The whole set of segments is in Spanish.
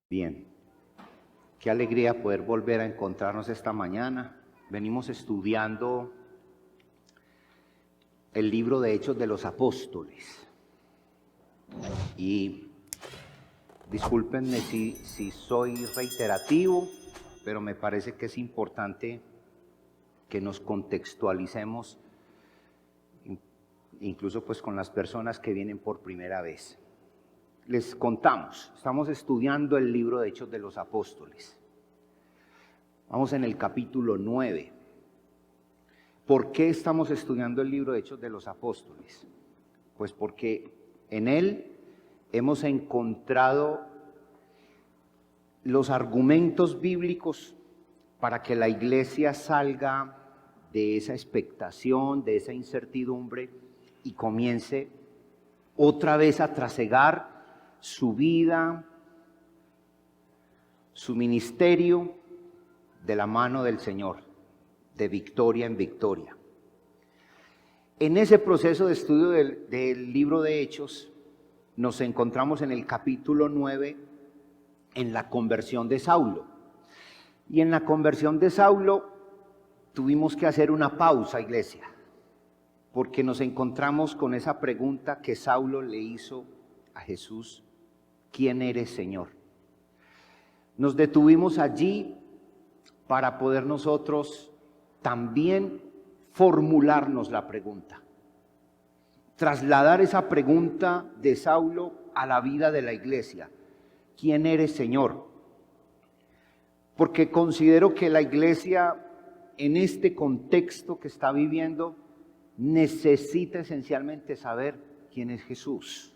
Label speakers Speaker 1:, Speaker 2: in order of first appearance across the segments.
Speaker 1: Bien, qué alegría poder volver a encontrarnos esta mañana. Venimos estudiando el libro de Hechos de los Apóstoles. Y discúlpenme si soy reiterativo, pero me parece que es importante que nos contextualicemos, incluso pues con las personas que vienen por primera vez. Les contamos, estamos estudiando el libro de Hechos de los Apóstoles. Vamos en el capítulo 9. ¿Por qué estamos estudiando el libro de Hechos de los Apóstoles? Pues porque en él hemos encontrado los argumentos bíblicos para que la iglesia salga de esa expectación, de esa incertidumbre y comience otra vez a trasegar su vida, su ministerio de la mano del Señor, de victoria en victoria. En ese proceso de estudio del libro de Hechos, nos encontramos en el capítulo 9, en la conversión de Saulo. Y en la conversión de Saulo tuvimos que hacer una pausa, iglesia, porque nos encontramos con esa pregunta que Saulo le hizo a Jesús: ¿quién eres, Señor? Nos detuvimos allí para poder nosotros también formularnos la pregunta, trasladar esa pregunta de Saulo a la vida de la iglesia. ¿Quién eres, Señor? Porque considero que la iglesia, en este contexto que está viviendo, necesita esencialmente saber quién es Jesús.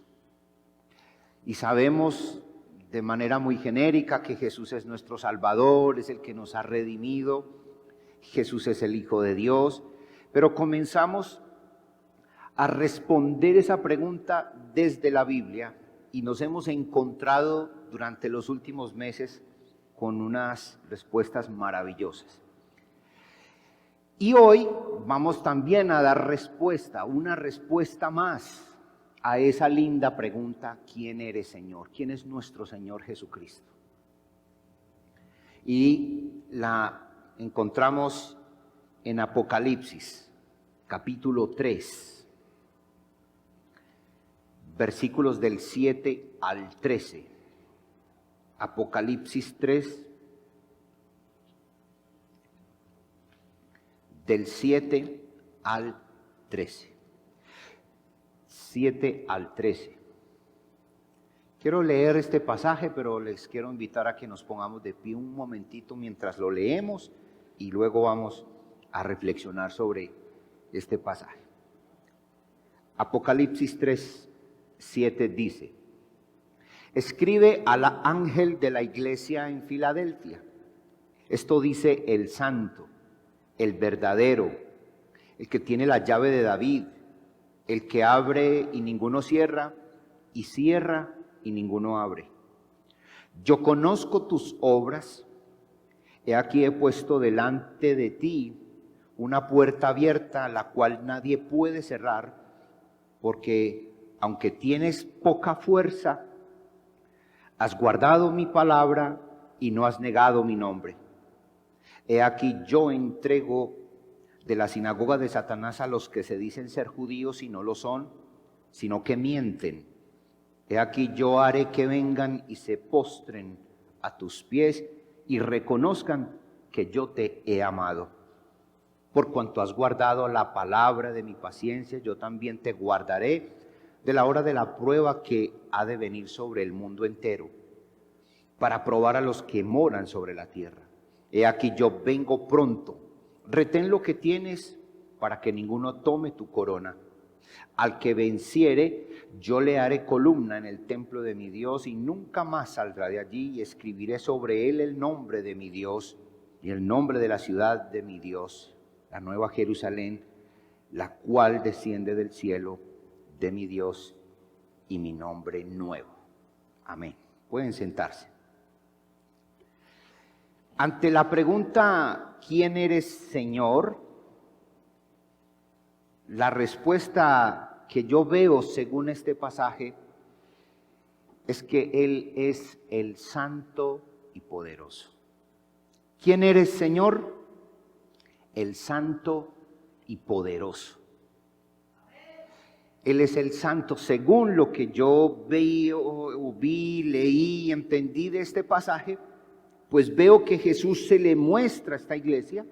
Speaker 1: Y sabemos de manera muy genérica que Jesús es nuestro Salvador, es el que nos ha redimido, Jesús es el Hijo de Dios, pero comenzamos a responder esa pregunta desde la Biblia y nos hemos encontrado durante los últimos meses con unas respuestas maravillosas. Y hoy vamos también a dar respuesta, una respuesta más a esa linda pregunta: ¿quién eres, Señor? ¿Quién es nuestro Señor Jesucristo? Y la encontramos en Apocalipsis, capítulo 3, versículos del 7 al 13. Apocalipsis 3, del 7 al 13. 7 al 13. Quiero leer este pasaje, pero les quiero invitar a que nos pongamos de pie un momentito mientras lo leemos y luego vamos a reflexionar sobre este pasaje. Apocalipsis 3, 7 dice: escribe al ángel de la iglesia en Filadelfia. Esto dice el santo, el verdadero, el que tiene la llave de David, el que abre y ninguno cierra, y cierra y ninguno abre. Yo conozco tus obras. He aquí he puesto delante de ti una puerta abierta, la cual nadie puede cerrar, porque aunque tienes poca fuerza, has guardado mi palabra y no has negado mi nombre. He aquí yo entrego de la sinagoga de Satanás a los que se dicen ser judíos y no lo son, sino que mienten. He aquí yo haré que vengan y se postren a tus pies y reconozcan que yo te he amado. Por cuanto has guardado la palabra de mi paciencia, yo también te guardaré de la hora de la prueba que ha de venir sobre el mundo entero, para probar a los que moran sobre la tierra. He aquí yo vengo pronto. Retén lo que tienes para que ninguno tome tu corona. Al que venciere, yo le haré columna en el templo de mi Dios y nunca más saldrá de allí, y escribiré sobre él el nombre de mi Dios y el nombre de la ciudad de mi Dios, la nueva Jerusalén, la cual desciende del cielo de mi Dios, y mi nombre nuevo. Amén. Pueden sentarse. Ante la pregunta ¿quién eres, Señor?, la respuesta que yo veo según este pasaje es que Él es el santo y poderoso. ¿Quién eres, Señor? El santo y poderoso. Él es el santo. Según lo que yo vi, leí, entendí de este pasaje, pues veo que Jesús se le muestra a esta iglesia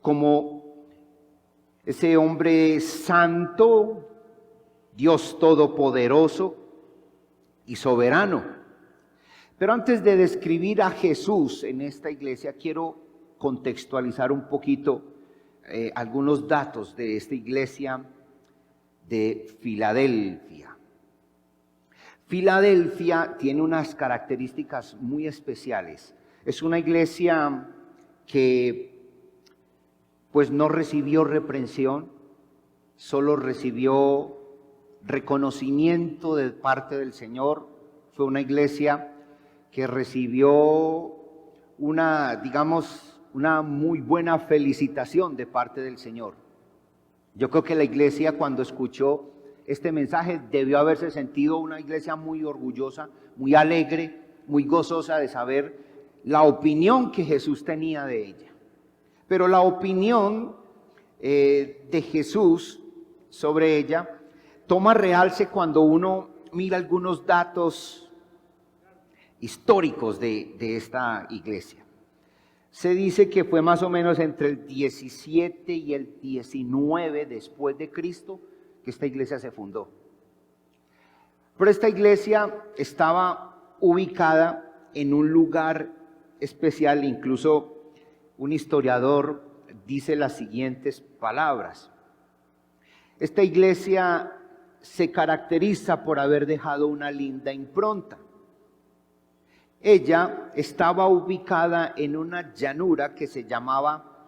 Speaker 1: como ese hombre santo, Dios todopoderoso y soberano. Pero antes de describir a Jesús en esta iglesia, quiero contextualizar un poquito algunos datos de esta iglesia de Filadelfia. Filadelfia tiene unas características muy especiales. Es una iglesia que pues no recibió reprensión, solo recibió reconocimiento de parte del Señor. Fue una iglesia que recibió una muy buena felicitación de parte del Señor. Yo creo que la iglesia, cuando escuchó este mensaje, debió haberse sentido una iglesia muy orgullosa, muy alegre, muy gozosa de saber la opinión que Jesús tenía de ella. Pero la opinión de Jesús sobre ella toma realce cuando uno mira algunos datos históricos de esta iglesia. Se dice que fue más o menos entre el 17 y el 19 después de Cristo que esta iglesia se fundó. Pero esta iglesia estaba ubicada en un lugar especial. Incluso un historiador dice las siguientes palabras: esta iglesia se caracteriza por haber dejado una linda impronta. Ella estaba ubicada en una llanura que se llamaba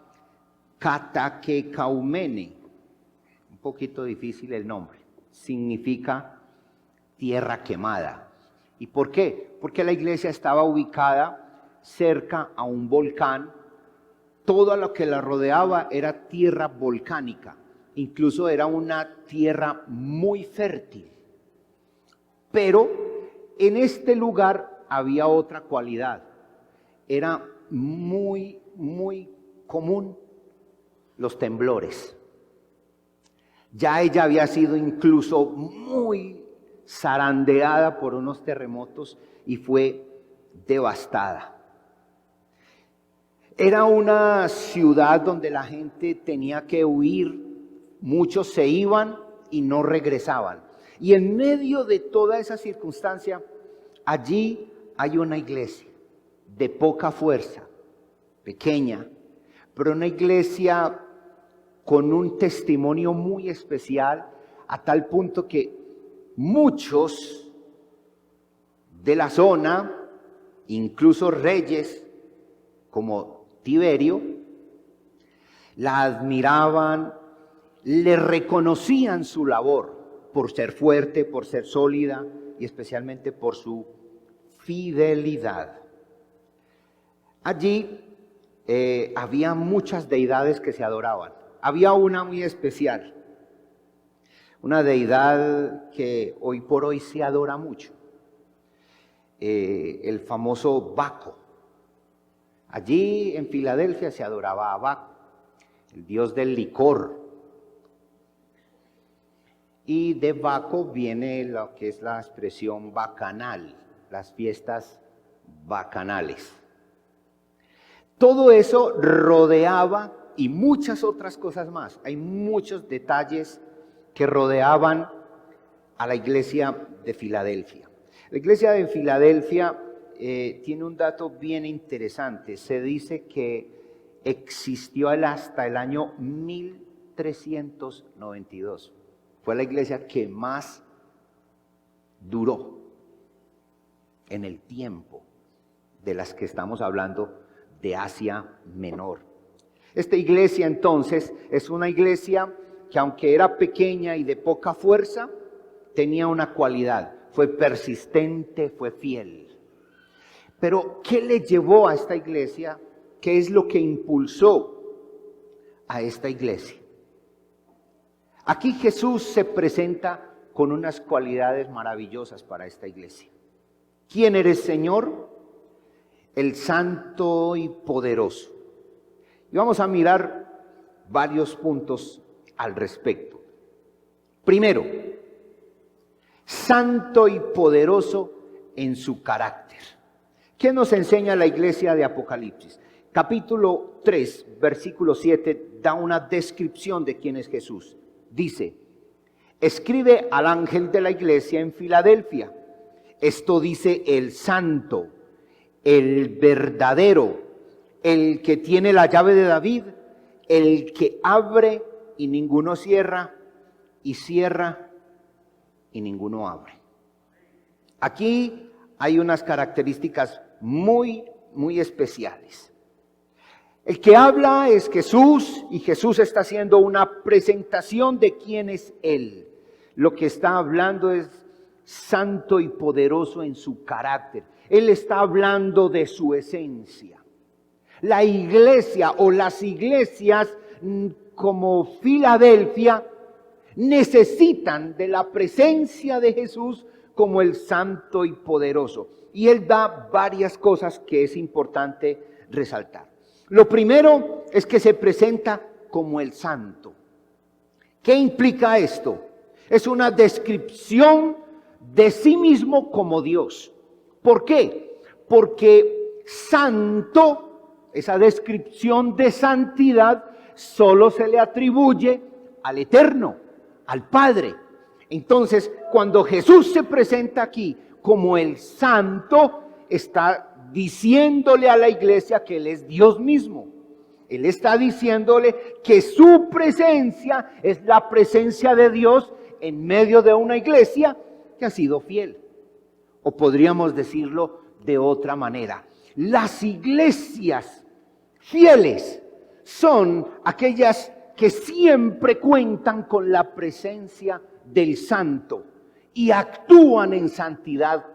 Speaker 1: Cataquecaumene. Un poquito difícil el nombre. Significa tierra quemada. ¿Y por qué? Porque la iglesia estaba ubicada cerca a un volcán. Todo lo que la rodeaba era tierra volcánica. Incluso era una tierra muy fértil. Pero en este lugar había otra cualidad. Era muy común los temblores. Ya ella había sido incluso muy zarandeada por unos terremotos y fue devastada. Era una ciudad donde la gente tenía que huir. Muchos se iban y no regresaban. Y en medio de toda esa circunstancia, allí hay una iglesia de poca fuerza, pequeña, pero una iglesia con un testimonio muy especial, a tal punto que muchos de la zona, incluso reyes como Tiberio, la admiraban, le reconocían su labor por ser fuerte, por ser sólida y especialmente por su fidelidad. Allí había muchas deidades que se adoraban. Había una muy especial, una deidad que hoy por hoy se adora mucho, el famoso Baco. Allí en Filadelfia se adoraba a Baco, el dios del licor. Y de Baco viene lo que es la expresión bacanal, las fiestas bacanales. Todo eso rodeaba y muchas otras cosas más. Hay muchos detalles que rodeaban a la iglesia de Filadelfia. La iglesia de Filadelfia tiene un dato bien interesante. Se dice que existió hasta el año 1392. Fue la iglesia que más duró en el tiempo de las que estamos hablando de Asia Menor. Esta iglesia entonces es una iglesia que, aunque era pequeña y de poca fuerza, tenía una cualidad: fue persistente, fue fiel. Pero ¿qué le llevó a esta iglesia? ¿Qué es lo que impulsó a esta iglesia? Aquí Jesús se presenta con unas cualidades maravillosas para esta iglesia. ¿Quién eres, Señor? El Santo y Poderoso. Y vamos a mirar varios puntos al respecto. Primero, Santo y Poderoso en su carácter. ¿Qué nos enseña la iglesia de Apocalipsis? Capítulo 3, versículo 7, da una descripción de quién es Jesús. Dice: escribe al ángel de la iglesia en Filadelfia. Esto dice el Santo, el verdadero, el que tiene la llave de David, el que abre y ninguno cierra, y cierra y ninguno abre. Aquí hay unas características muy especiales. El que habla es Jesús, y Jesús está haciendo una presentación de quién es Él. Lo que está hablando es santo y poderoso en su carácter. Él está hablando de su esencia. La iglesia o las iglesias como Filadelfia necesitan de la presencia de Jesús como el santo y poderoso. Y Él da varias cosas que es importante resaltar. Lo primero es que se presenta como el santo. ¿Qué implica esto? Es una descripción de sí mismo como Dios. ¿Por qué? Porque santo, esa descripción de santidad, solo se le atribuye al Eterno, al Padre. Entonces, cuando Jesús se presenta aquí como el santo, está diciéndole a la iglesia que Él es Dios mismo. Él está diciéndole que su presencia es la presencia de Dios en medio de una iglesia que ha sido fiel. O podríamos decirlo de otra manera: las iglesias fieles son aquellas que siempre cuentan con la presencia del Santo y actúan en santidad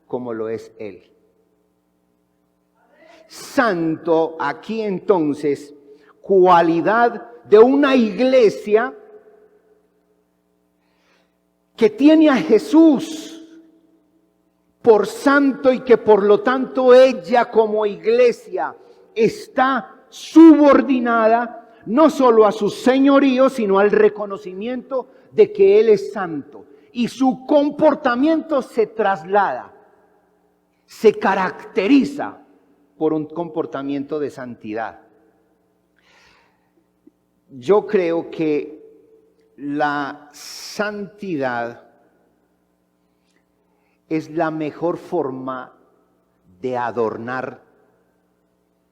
Speaker 1: como lo es Él. Santo aquí entonces, cualidad de una iglesia que tiene a Jesús por santo y que por lo tanto ella como iglesia está subordinada no solo a su señorío, sino al reconocimiento de que Él es santo. Y su comportamiento se traslada, se caracteriza por un comportamiento de santidad. Yo creo que la santidad es la mejor forma de adornar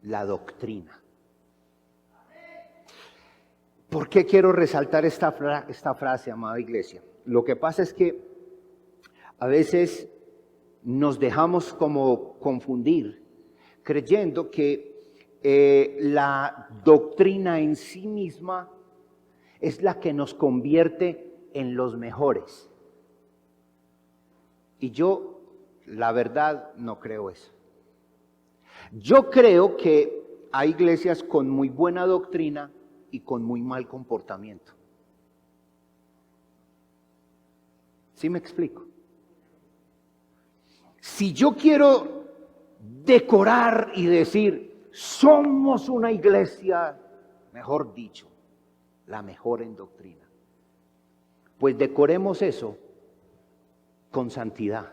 Speaker 1: la doctrina. ¿Por qué quiero resaltar esta frase, amada iglesia? Lo que pasa es que a veces nos dejamos como confundir, creyendo que la doctrina en sí misma es la que nos convierte en los mejores. Y yo, la verdad, no creo eso. Yo creo que hay iglesias con muy buena doctrina y con muy mal comportamiento. ¿Sí me explico? Si yo quiero decorar y decir, somos una iglesia, mejor dicho, la mejor en doctrina, pues decoremos eso con santidad,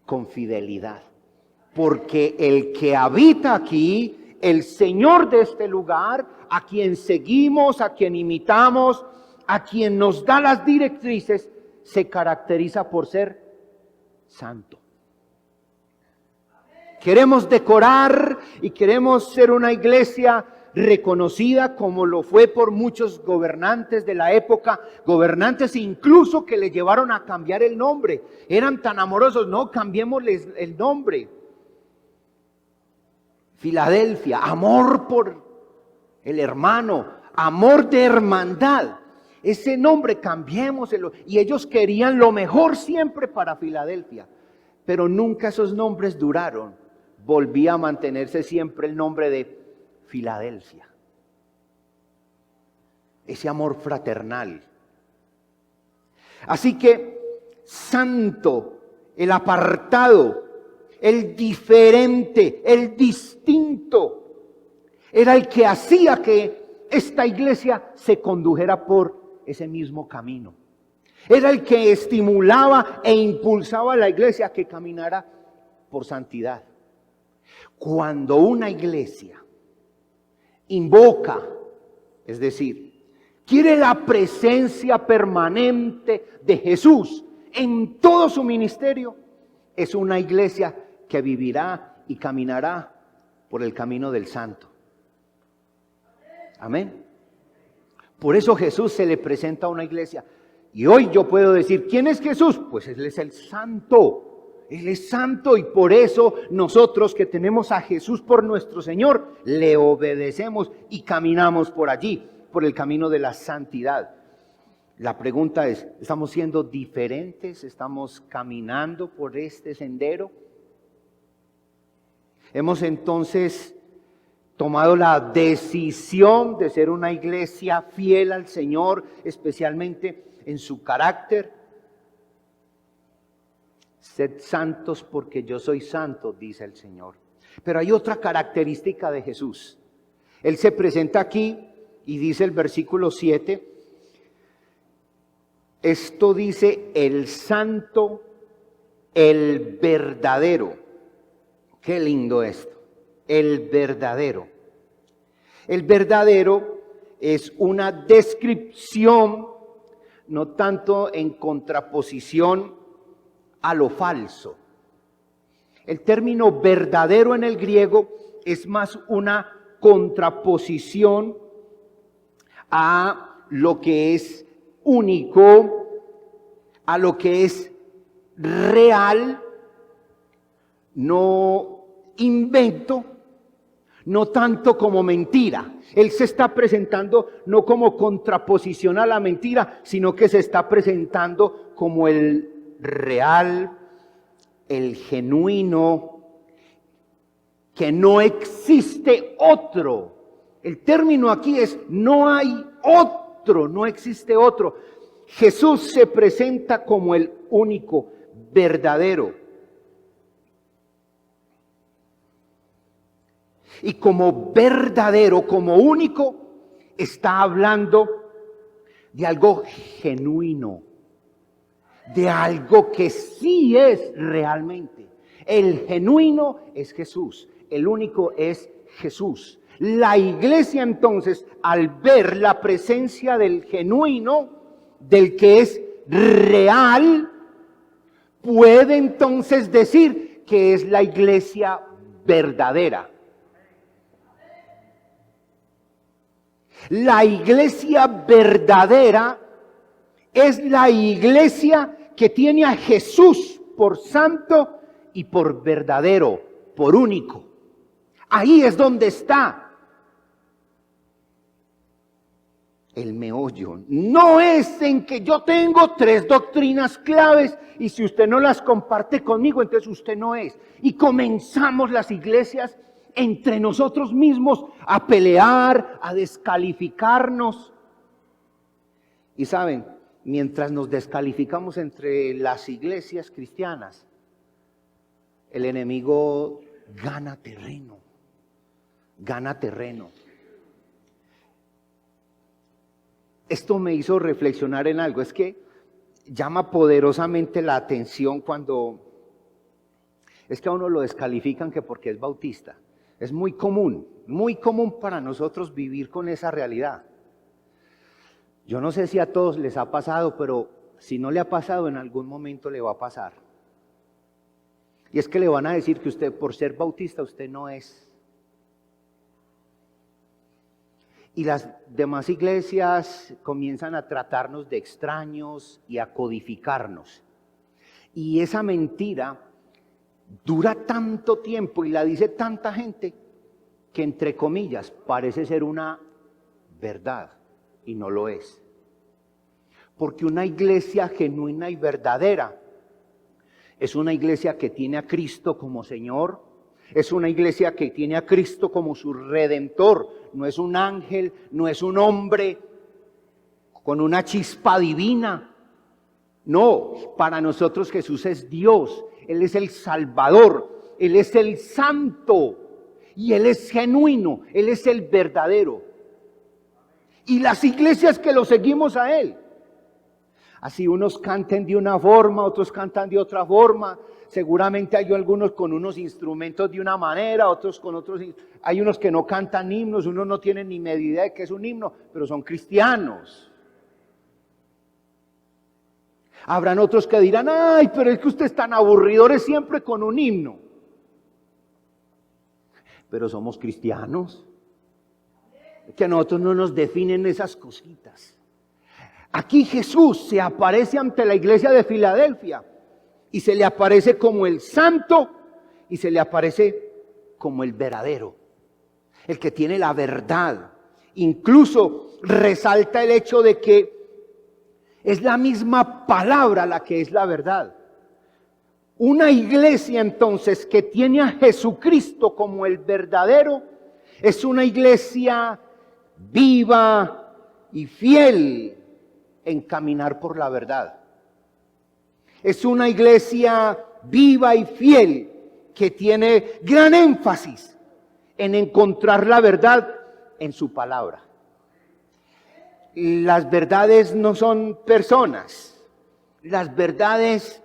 Speaker 1: con fidelidad, porque el que habita aquí, el Señor de este lugar, a quien seguimos, a quien imitamos, a quien nos da las directrices, se caracteriza por ser santo. Queremos decorar y queremos ser una iglesia reconocida como lo fue por muchos gobernantes de la época, gobernantes incluso que le llevaron a cambiar el nombre. Eran tan amorosos, no, cambiémosles el nombre. Filadelfia, amor por el hermano, amor de hermandad. Ese nombre cambiémoselo. Y ellos querían lo mejor siempre para Filadelfia, pero nunca esos nombres duraron. Volvía a mantenerse siempre el nombre de Filadelfia. Ese amor fraternal. Así que santo el apartado, el diferente, el distinto. Era el que hacía que esta iglesia se condujera por ese mismo camino. Era el que estimulaba e impulsaba a la iglesia a que caminara por santidad. Cuando una iglesia invoca, es decir, quiere la presencia permanente de Jesús en todo su ministerio, es una iglesia que vivirá y caminará por el camino del santo. Amén. Por eso Jesús se le presenta a una iglesia. Y hoy yo puedo decir, ¿quién es Jesús? Pues Él es el santo. Él es santo y por eso nosotros que tenemos a Jesús por nuestro Señor, le obedecemos y caminamos por allí, por el camino de la santidad. La pregunta es, ¿estamos siendo diferentes? ¿Estamos caminando por este sendero? Hemos entonces tomado la decisión de ser una iglesia fiel al Señor, especialmente en su carácter. Sed santos porque yo soy santo, dice el Señor. Pero hay otra característica de Jesús. Él se presenta aquí y dice el versículo 7, esto dice el santo, el verdadero. Qué lindo esto. El verdadero. El verdadero es una descripción, no tanto en contraposición a lo falso. El término verdadero en el griego es más una contraposición a lo que es único, a lo que es real, no invento, no tanto como mentira. Él se está presentando no como contraposición a la mentira, sino que se está presentando como el real, el genuino, que no existe otro. El término aquí es no hay otro, no existe otro. Jesús se presenta como el único, verdadero. Y como verdadero, como único, está hablando de algo genuino, de algo que sí es realmente. El genuino es Jesús, el único es Jesús. La iglesia entonces, al ver la presencia del genuino, del que es real, puede entonces decir que es la iglesia verdadera. La iglesia verdadera es la iglesia que tiene a Jesús por santo y por verdadero, por único. Ahí es donde está el meollo. No es en que yo tengo 3 doctrinas claves y si usted no las comparte conmigo, entonces usted no es. Y comenzamos las iglesias entre nosotros mismos a pelear, a descalificarnos. Y saben, mientras nos descalificamos entre las iglesias cristianas, el enemigo gana terreno, gana terreno. Esto me hizo reflexionar en algo, es que llama poderosamente la atención cuando es que a uno lo descalifican que porque es bautista. Es muy común para nosotros vivir con esa realidad. Yo no sé si a todos les ha pasado, pero si no le ha pasado, en algún momento le va a pasar. Y es que le van a decir que usted, por ser bautista, usted no es. Y las demás iglesias comienzan a tratarnos de extraños y a codificarnos. Y esa mentira dura tanto tiempo y la dice tanta gente que, entre comillas, parece ser una verdad y no lo es. Porque una iglesia genuina y verdadera es una iglesia que tiene a Cristo como Señor, es una iglesia que tiene a Cristo como su Redentor, no es un ángel, no es un hombre con una chispa divina, No, para nosotros Jesús es Dios, Él es el Salvador, Él es el Santo y Él es genuino, Él es el verdadero. Y las iglesias que lo seguimos a Él, así unos canten de una forma, otros cantan de otra forma, seguramente hay algunos con unos instrumentos de una manera, otros con otros, hay unos que no cantan himnos, unos no tienen ni media idea de qué es un himno, pero son cristianos. Habrán otros que dirán, ay, pero es que ustedes están aburridores siempre con un himno. Pero somos cristianos. Que a nosotros no nos definen esas cositas. Aquí Jesús se aparece ante la iglesia de Filadelfia y se le aparece como el santo y se le aparece como el verdadero, el que tiene la verdad. Incluso resalta el hecho de que es la misma palabra la que es la verdad. Una iglesia entonces que tiene a Jesucristo como el verdadero es una iglesia viva y fiel en caminar por la verdad. Es una iglesia viva y fiel que tiene gran énfasis en encontrar la verdad en su palabra. Las verdades no son personas, las verdades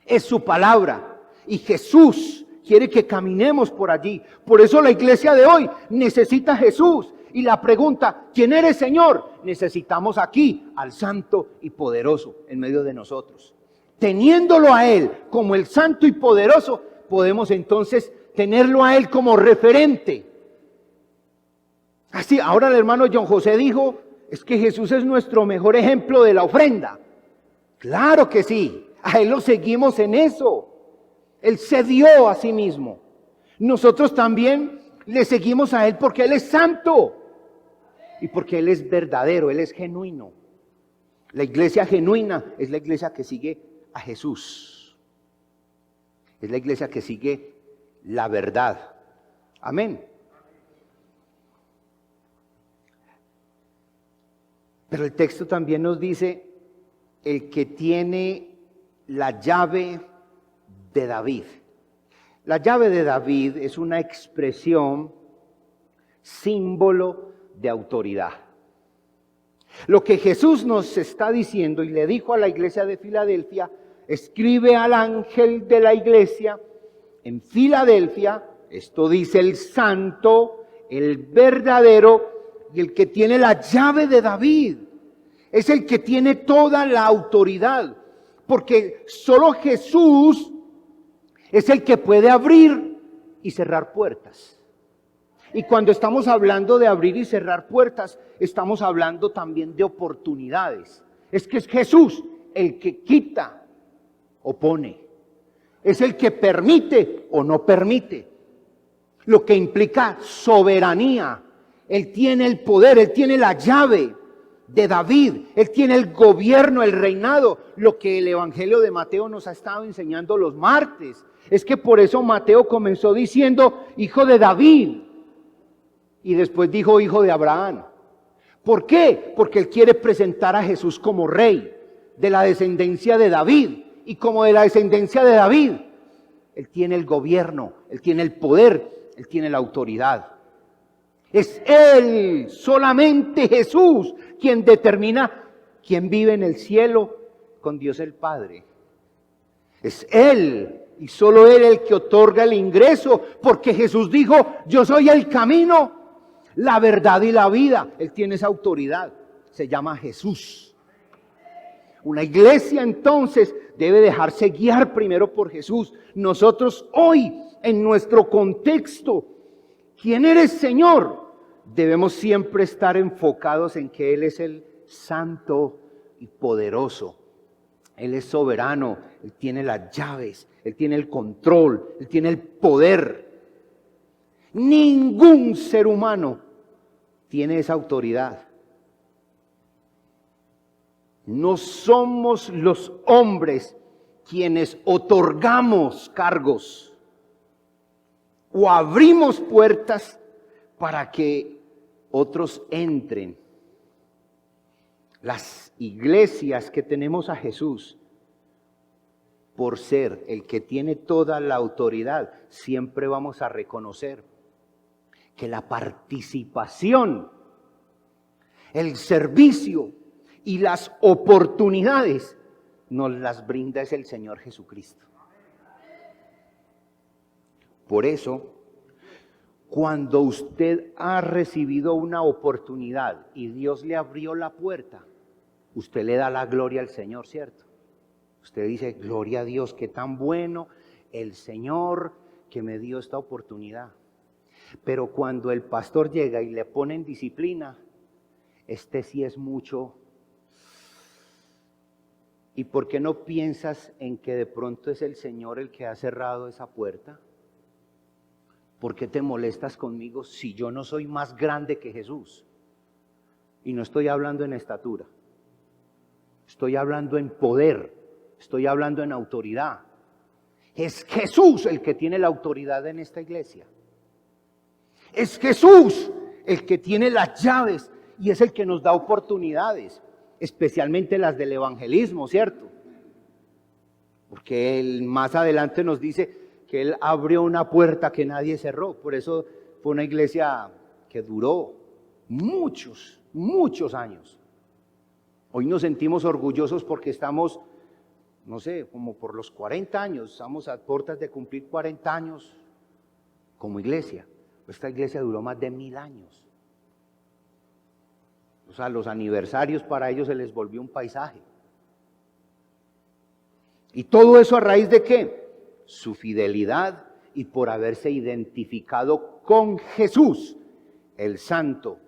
Speaker 1: es su palabra y Jesús quiere que caminemos por allí. Por eso la iglesia de hoy necesita a Jesús. Y la pregunta, ¿quién eres, Señor? Necesitamos aquí al Santo y Poderoso en medio de nosotros. Teniéndolo a Él como el Santo y Poderoso, podemos entonces tenerlo a Él como referente. Así, ahora el hermano John José dijo, es que Jesús es nuestro mejor ejemplo de la ofrenda. Claro que sí, a Él lo seguimos en eso. Él se dio a sí mismo. Nosotros también le seguimos a Él porque Él es santo y porque Él es verdadero, Él es genuino. La iglesia genuina es la iglesia que sigue a Jesús. Es la iglesia que sigue la verdad. Amén. Pero el texto también nos dice, el que tiene la llave de David. La llave de David es una expresión, símbolo de autoridad. Lo que Jesús nos está diciendo y le dijo a la iglesia de Filadelfia, escribe al ángel de la iglesia en Filadelfia, esto dice el santo, el verdadero y el que tiene la llave de David. Es el que tiene toda la autoridad, porque solo Jesús es el que puede abrir y cerrar puertas. Y cuando estamos hablando de abrir y cerrar puertas, estamos hablando también de oportunidades. Es que es Jesús el que quita o pone. Es el que permite o no permite. Lo que implica soberanía. Él tiene el poder, Él tiene la llave de David. Él tiene el gobierno, el reinado. Lo que el Evangelio de Mateo nos ha estado enseñando los martes. Es que por eso Mateo comenzó diciendo hijo de David y después dijo hijo de Abraham. ¿Por qué? Porque él quiere presentar a Jesús como rey de la descendencia de David. Y como de la descendencia de David, él tiene el gobierno, él tiene el poder, él tiene la autoridad. Es él, solamente Jesús, quien determina quién vive en el cielo con Dios el Padre. Es él. Y solo Él el que otorga el ingreso, porque Jesús dijo, yo soy el camino, la verdad y la vida. Él tiene esa autoridad, se llama Jesús. Una iglesia entonces debe dejarse guiar primero por Jesús. Nosotros hoy, en nuestro contexto, ¿quién eres, Señor? Debemos siempre estar enfocados en que Él es el santo y poderoso. Él es soberano, Él tiene las llaves, Él tiene el control, Él tiene el poder. Ningún ser humano tiene esa autoridad. No somos los hombres quienes otorgamos cargos o abrimos puertas para que otros entren. las iglesias que tenemos a Jesús, por ser el que tiene toda la autoridad, siempre vamos a reconocer que la participación, el servicio y las oportunidades nos las brinda es el Señor Jesucristo. Por eso, cuando usted ha recibido una oportunidad y Dios le abrió la puerta, usted le da la gloria al Señor, ¿cierto? Usted dice, gloria a Dios, qué tan bueno el Señor que me dio esta oportunidad. Pero cuando el pastor llega y le pone en disciplina, este sí es mucho. ¿Y por qué no piensas en que de pronto es el Señor el que ha cerrado esa puerta? ¿Por qué te molestas conmigo si yo no soy más grande que Jesús? Y no estoy hablando en estatura, estoy hablando en poder, estoy hablando en autoridad. Es Jesús el que tiene la autoridad en esta iglesia. Es Jesús el que tiene las llaves y es el que nos da oportunidades, especialmente las del evangelismo, ¿cierto? Porque Él más adelante nos dice que Él abrió una puerta que nadie cerró. Por eso fue una iglesia que duró muchos años. Hoy nos sentimos orgullosos porque estamos, no sé, como por los 40 años, estamos a puertas de cumplir 40 años como iglesia. Esta iglesia duró más de 1000 años. O sea, los aniversarios para ellos se les volvió un paisaje. ¿Y todo eso a raíz de qué? Su fidelidad y por haberse identificado con Jesús, el santo,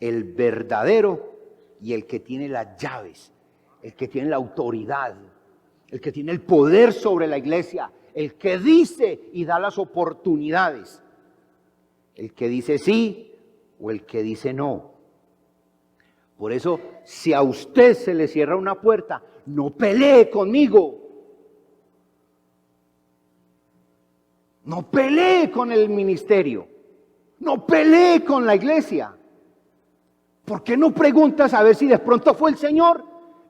Speaker 1: el verdadero y el que tiene las llaves, el que tiene la autoridad, el que tiene el poder sobre la iglesia, el que dice y da las oportunidades, el que dice sí o el que dice no. Por eso, si a usted se le cierra una puerta, no pelee conmigo. No pelee con el ministerio. No pelee con la iglesia. ¿Por qué no preguntas a ver si de pronto fue el Señor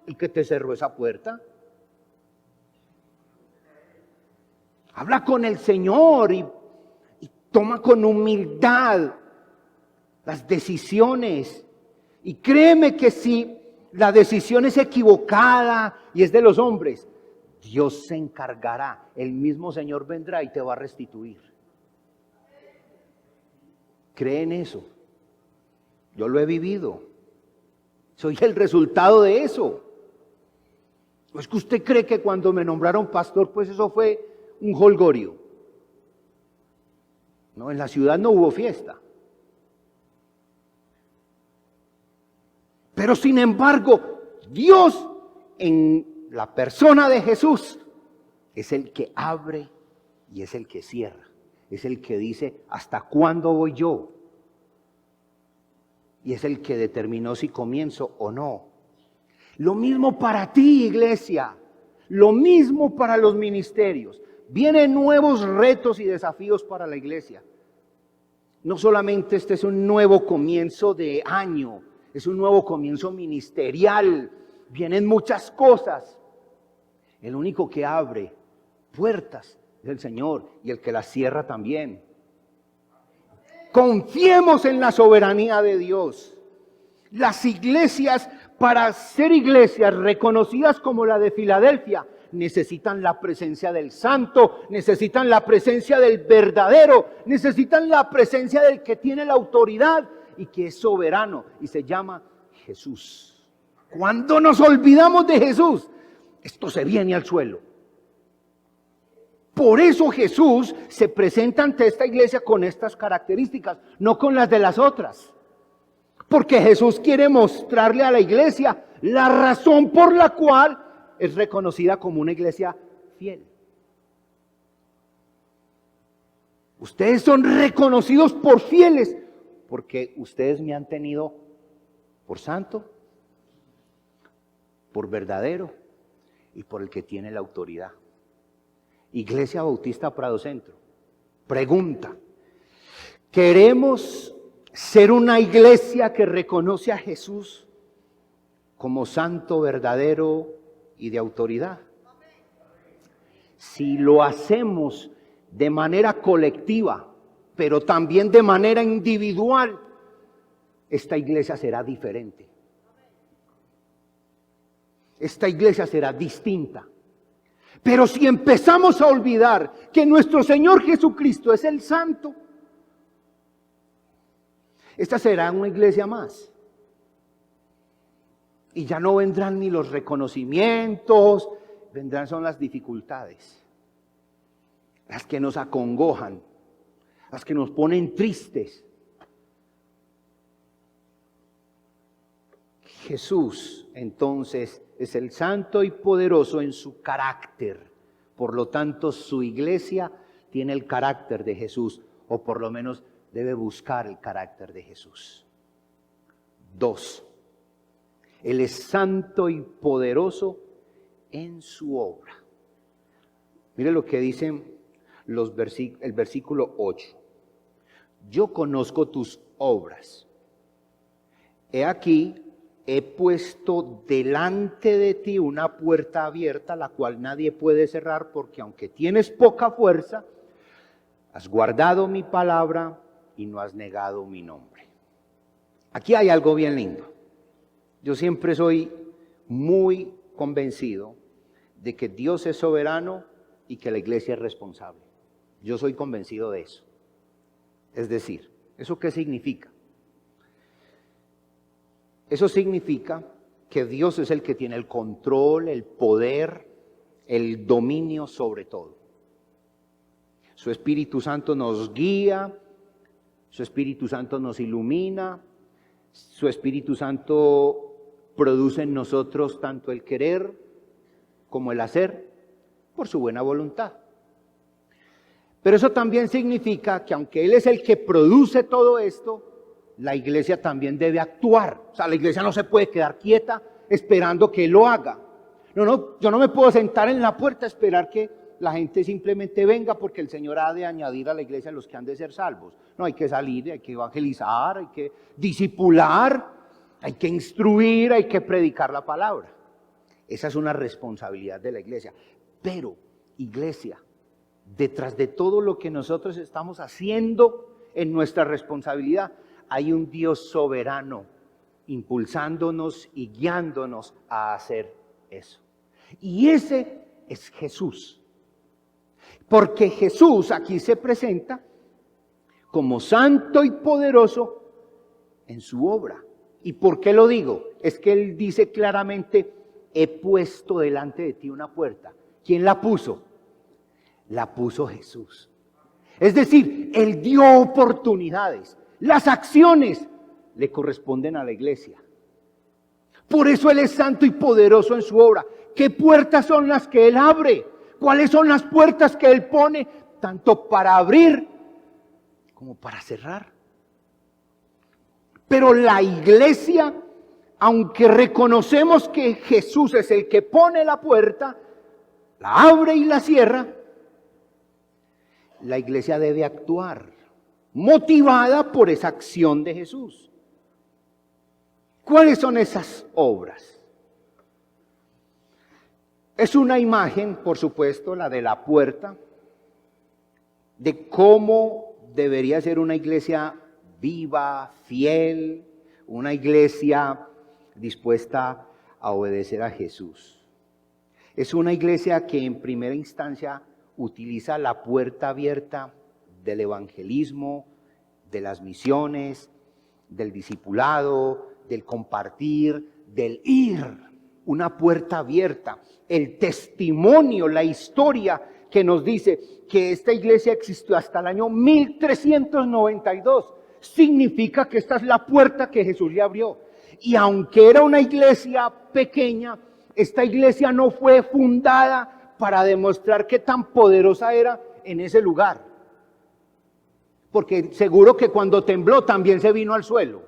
Speaker 1: el que te cerró esa puerta? Habla con el Señor y toma con humildad las decisiones. Y créeme que si la decisión es equivocada y es de los hombres, Dios se encargará, el mismo Señor vendrá y te va a restituir. ¿Cree en eso? Yo lo he vivido. Soy el resultado de eso. ¿No es que usted cree que cuando me nombraron pastor, pues eso fue un jolgorio? No, en la ciudad no hubo fiesta. Pero sin embargo, Dios en la persona de Jesús es el que abre y es el que cierra. Es el que dice, ¿hasta cuándo voy yo? Y es el que determinó si comienzo o no. Lo mismo para ti, iglesia. Lo mismo para los ministerios. Vienen nuevos retos y desafíos para la iglesia. No solamente este es un nuevo comienzo de año, es un nuevo comienzo ministerial. Vienen muchas cosas. El único que abre puertas es el Señor y el que las cierra también. Confiemos en la soberanía de Dios. Las iglesias, para ser iglesias reconocidas como la de Filadelfia, necesitan la presencia del santo, necesitan la presencia del verdadero, necesitan la presencia del que tiene la autoridad y que es soberano y se llama Jesús. Cuando nos olvidamos de Jesús, esto se viene al suelo. Por eso Jesús se presenta ante esta iglesia con estas características, no con las de las otras. Porque Jesús quiere mostrarle a la iglesia la razón por la cual es reconocida como una iglesia fiel. Ustedes son reconocidos por fieles, porque ustedes me han tenido por santo, por verdadero y por el que tiene la autoridad. Iglesia Bautista Prado Centro, pregunta: ¿queremos ser una iglesia que reconoce a Jesús como santo, verdadero y de autoridad. Si lo hacemos de manera colectiva, pero también de manera individual, esta iglesia será diferente. Esta iglesia será distinta. Pero si empezamos a olvidar que nuestro Señor Jesucristo es el Santo, esta será una iglesia más. Y ya no vendrán ni los reconocimientos, vendrán son las dificultades, las que nos acongojan, las que nos ponen tristes. Jesús, entonces, es el santo y poderoso en su carácter. Por lo tanto, su iglesia tiene el carácter de Jesús, o por lo menos debe buscar el carácter de Jesús. 2. Él es santo y poderoso en su obra. Mire lo que dicen el versículo 8. Yo conozco tus obras. He aquí, he puesto delante de ti una puerta abierta, la cual nadie puede cerrar, porque aunque tienes poca fuerza, has guardado mi palabra y no has negado mi nombre. Aquí hay algo bien lindo. Yo siempre soy muy convencido de que Dios es soberano y que la iglesia es responsable. Yo soy convencido de eso. Es decir, ¿eso qué significa? Eso significa que Dios es el que tiene el control, el poder, el dominio sobre todo. Su Espíritu Santo nos guía, su Espíritu Santo nos ilumina, su Espíritu Santo produce en nosotros tanto el querer como el hacer por su buena voluntad. Pero eso también significa que aunque Él es el que produce todo esto, la iglesia también debe actuar. O sea, la iglesia no se puede quedar quieta esperando que Él lo haga. No, yo no me puedo sentar en la puerta a esperar que la gente simplemente venga porque el Señor ha de añadir a la iglesia los que han de ser salvos. No, hay que salir, hay que evangelizar, hay que discipular, hay que instruir, hay que predicar la palabra. Esa es una responsabilidad de la iglesia. Pero, iglesia, detrás de todo lo que nosotros estamos haciendo en nuestra responsabilidad, hay un Dios soberano impulsándonos y guiándonos a hacer eso. Y ese es Jesús. Porque Jesús aquí se presenta como santo y poderoso en su obra. ¿Y por qué lo digo? Es que Él dice claramente, he puesto delante de ti una puerta. ¿Quién la puso? La puso Jesús. Es decir, Él dio oportunidades. Las acciones le corresponden a la iglesia. Por eso Él es santo y poderoso en su obra. ¿Qué puertas son las que Él abre? ¿Cuáles son las puertas que Él pone? Tanto para abrir como para cerrar. Pero la iglesia, aunque reconocemos que Jesús es el que pone la puerta, la abre y la cierra, la iglesia debe actuar motivada por esa acción de Jesús. ¿Cuáles son esas obras? Es una imagen, por supuesto, la de la puerta, de cómo debería ser una iglesia viva, fiel, una iglesia dispuesta a obedecer a Jesús. Es una iglesia que en primera instancia utiliza la puerta abierta del evangelismo, de las misiones, del discipulado, del compartir, del ir. Una puerta abierta. El testimonio, la historia que nos dice que esta iglesia existió hasta el año 1392. Significa que esta es la puerta que Jesús le abrió. Y aunque era una iglesia pequeña, esta iglesia no fue fundada para demostrar qué tan poderosa era en ese lugar. Porque seguro que cuando tembló también se vino al suelo.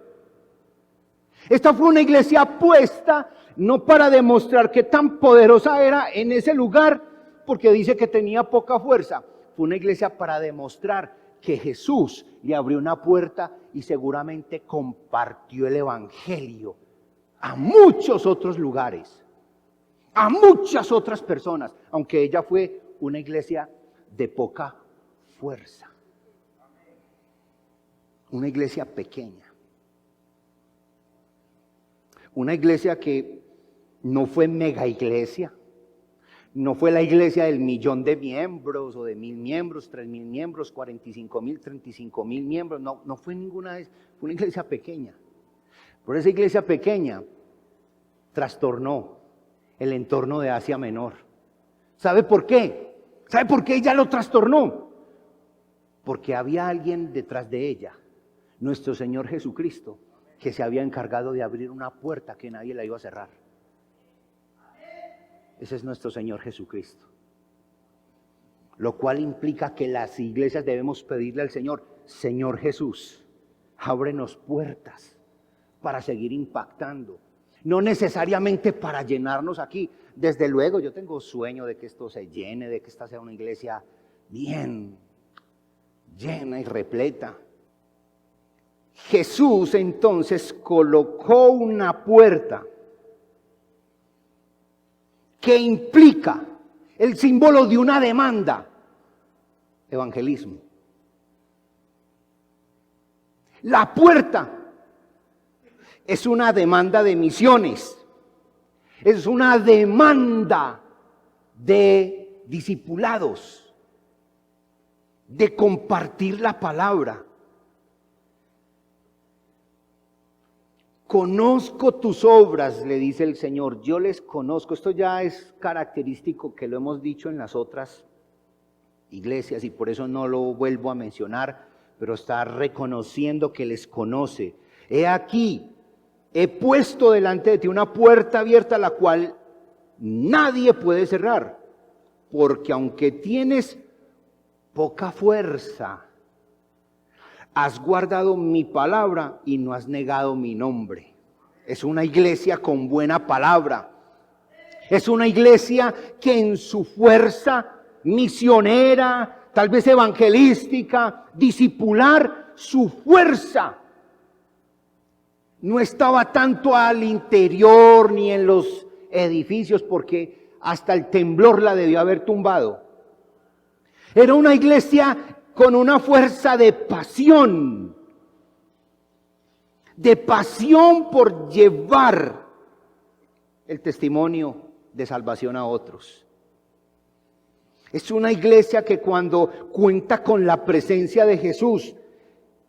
Speaker 1: Esta fue una iglesia puesta no para demostrar qué tan poderosa era en ese lugar, porque dice que tenía poca fuerza. Fue una iglesia para demostrar que Jesús le abrió una puerta y seguramente compartió el evangelio a muchos otros lugares, a muchas otras personas, aunque ella fue una iglesia de poca fuerza, una iglesia pequeña, una iglesia que no fue mega iglesia, no fue la iglesia del 1.000.000 de miembros o de 1.000 miembros, 3.000 miembros, 45.000, 35.000 miembros, no fue ninguna de esas, fue una iglesia pequeña. Por esa iglesia pequeña trastornó el entorno de Asia Menor. ¿Sabe por qué? ¿Sabe por qué ella lo trastornó? Porque había alguien detrás de ella, nuestro Señor Jesucristo, que se había encargado de abrir una puerta que nadie la iba a cerrar. Ese es nuestro Señor Jesucristo. Lo cual implica que las iglesias debemos pedirle al Señor, Señor Jesús, ábrenos puertas para seguir impactando. No necesariamente para llenarnos aquí. Desde luego yo tengo sueño de que esto se llene, de que esta sea una iglesia bien llena y repleta. Jesús entonces colocó una puerta que implica el símbolo de una demanda, evangelismo. La puerta es una demanda de misiones, es una demanda de discipulados, de compartir la palabra. Conozco tus obras, le dice el Señor, yo les conozco. Esto ya es característico que lo hemos dicho en las otras iglesias y por eso no lo vuelvo a mencionar, pero está reconociendo que les conoce. He aquí, he puesto delante de ti una puerta abierta la cual nadie puede cerrar, porque aunque tienes poca fuerza, has guardado mi palabra y no has negado mi nombre. Es una iglesia con buena palabra. Es una iglesia que en su fuerza misionera, tal vez evangelística, discipular, su fuerza no estaba tanto al interior ni en los edificios, porque hasta el temblor la debió haber tumbado. Era una iglesia con una fuerza de pasión por llevar el testimonio de salvación a otros. Es una iglesia que cuando cuenta con la presencia de Jesús,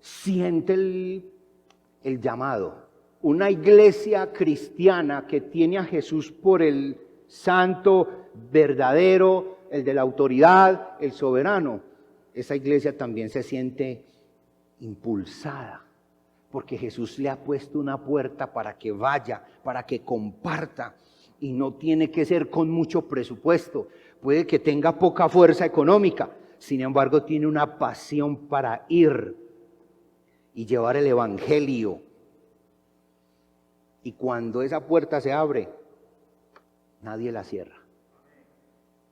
Speaker 1: siente el llamado. Una iglesia cristiana que tiene a Jesús por el santo, verdadero, el de la autoridad, el soberano. Esa iglesia también se siente impulsada, porque Jesús le ha puesto una puerta para que vaya, para que comparta, y no tiene que ser con mucho presupuesto. Puede que tenga poca fuerza económica, sin embargo tiene una pasión para ir y llevar el evangelio. Y cuando esa puerta se abre, nadie la cierra.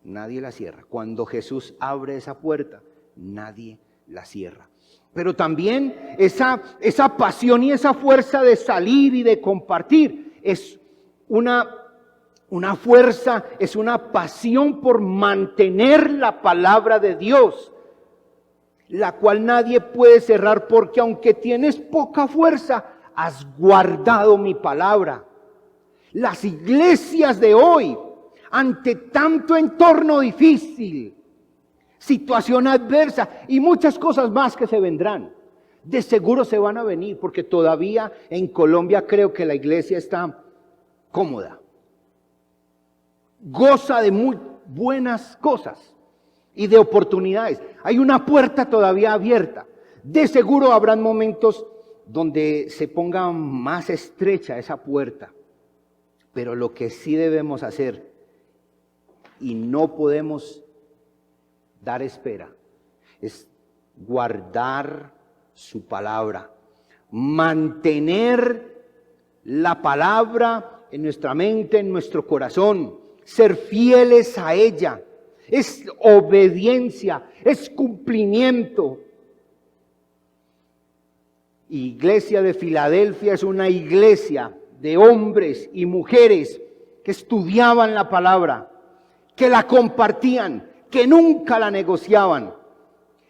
Speaker 1: Nadie la cierra. Cuando Jesús abre esa puerta, nadie la cierra. Pero también esa pasión y esa fuerza de salir y de compartir es una fuerza, es una pasión por mantener la palabra de Dios, la cual nadie puede cerrar, porque aunque tienes poca fuerza, has guardado mi palabra. Las iglesias de hoy, ante tanto entorno difícil, situación adversa y muchas cosas más que se vendrán, de seguro se van a venir, porque todavía en Colombia creo que la iglesia está cómoda, goza de muy buenas cosas y de oportunidades. Hay una puerta todavía abierta. De seguro habrán momentos donde se ponga más estrecha esa puerta, pero lo que sí debemos hacer, y no podemos dar espera, es guardar su palabra, mantener la palabra en nuestra mente, en nuestro corazón, ser fieles a ella. Es obediencia, es cumplimiento. Iglesia de Filadelfia es una iglesia de hombres y mujeres que estudiaban la palabra, que la compartían, que nunca la negociaban.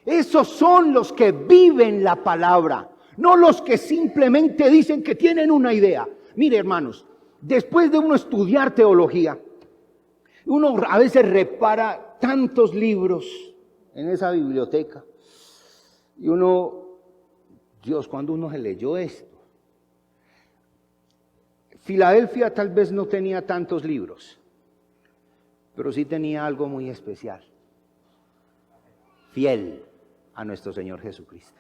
Speaker 1: Esos son los que viven la palabra, no los que simplemente dicen que tienen una idea. Mire, hermanos, después de uno estudiar teología, uno a veces repara tantos libros en esa biblioteca y uno, Dios, ¿cuándo uno se leyó esto? Filadelfia tal vez no tenía tantos libros, pero sí tenía algo muy especial: fiel a nuestro Señor Jesucristo.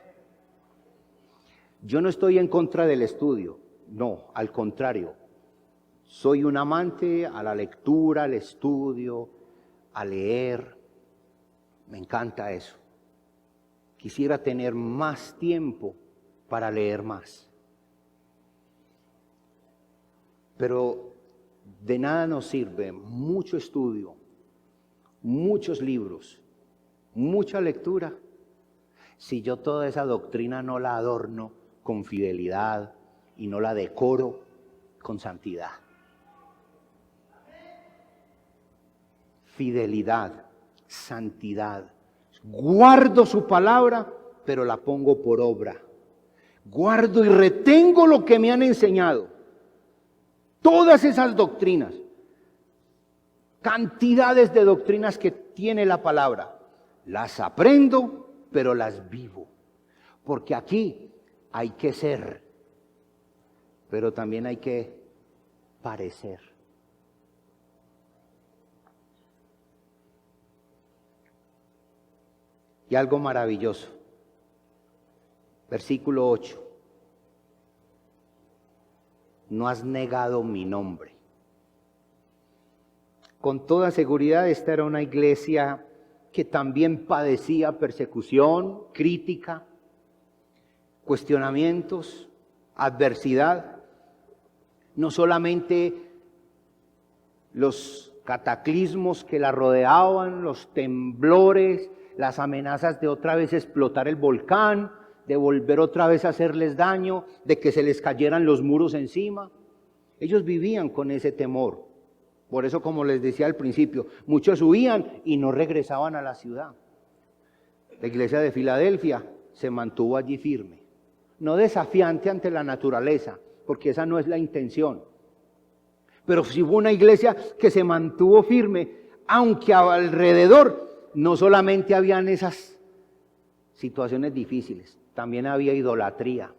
Speaker 1: Yo no estoy en contra del estudio, no, al contrario. Soy un amante a la lectura, al estudio, a leer. Me encanta eso. Quisiera tener más tiempo para leer más. Pero de nada nos sirve mucho estudio, muchos libros, mucha lectura, si yo toda esa doctrina no la adorno con fidelidad y no la decoro con santidad. Fidelidad, santidad. Guardo su palabra, pero la pongo por obra. Guardo y retengo lo que me han enseñado. Todas esas doctrinas, cantidades de doctrinas que tiene la palabra, las aprendo, pero las vivo. Porque aquí hay que ser, pero también hay que parecer. Y algo maravilloso. Versículo 8. No has negado mi nombre. Con toda seguridad esta era una iglesia que también padecía persecución, crítica, cuestionamientos, adversidad. No solamente los cataclismos que la rodeaban, los temblores, las amenazas de otra vez explotar el volcán, de volver otra vez a hacerles daño, de que se les cayeran los muros encima. Ellos vivían con ese temor. Por eso, como les decía al principio, muchos huían y no regresaban a la ciudad. La iglesia de Filadelfia se mantuvo allí firme, no desafiante ante la naturaleza, porque esa no es la intención. Pero sí hubo una iglesia que se mantuvo firme, aunque alrededor no solamente habían esas situaciones difíciles, también había idolatría.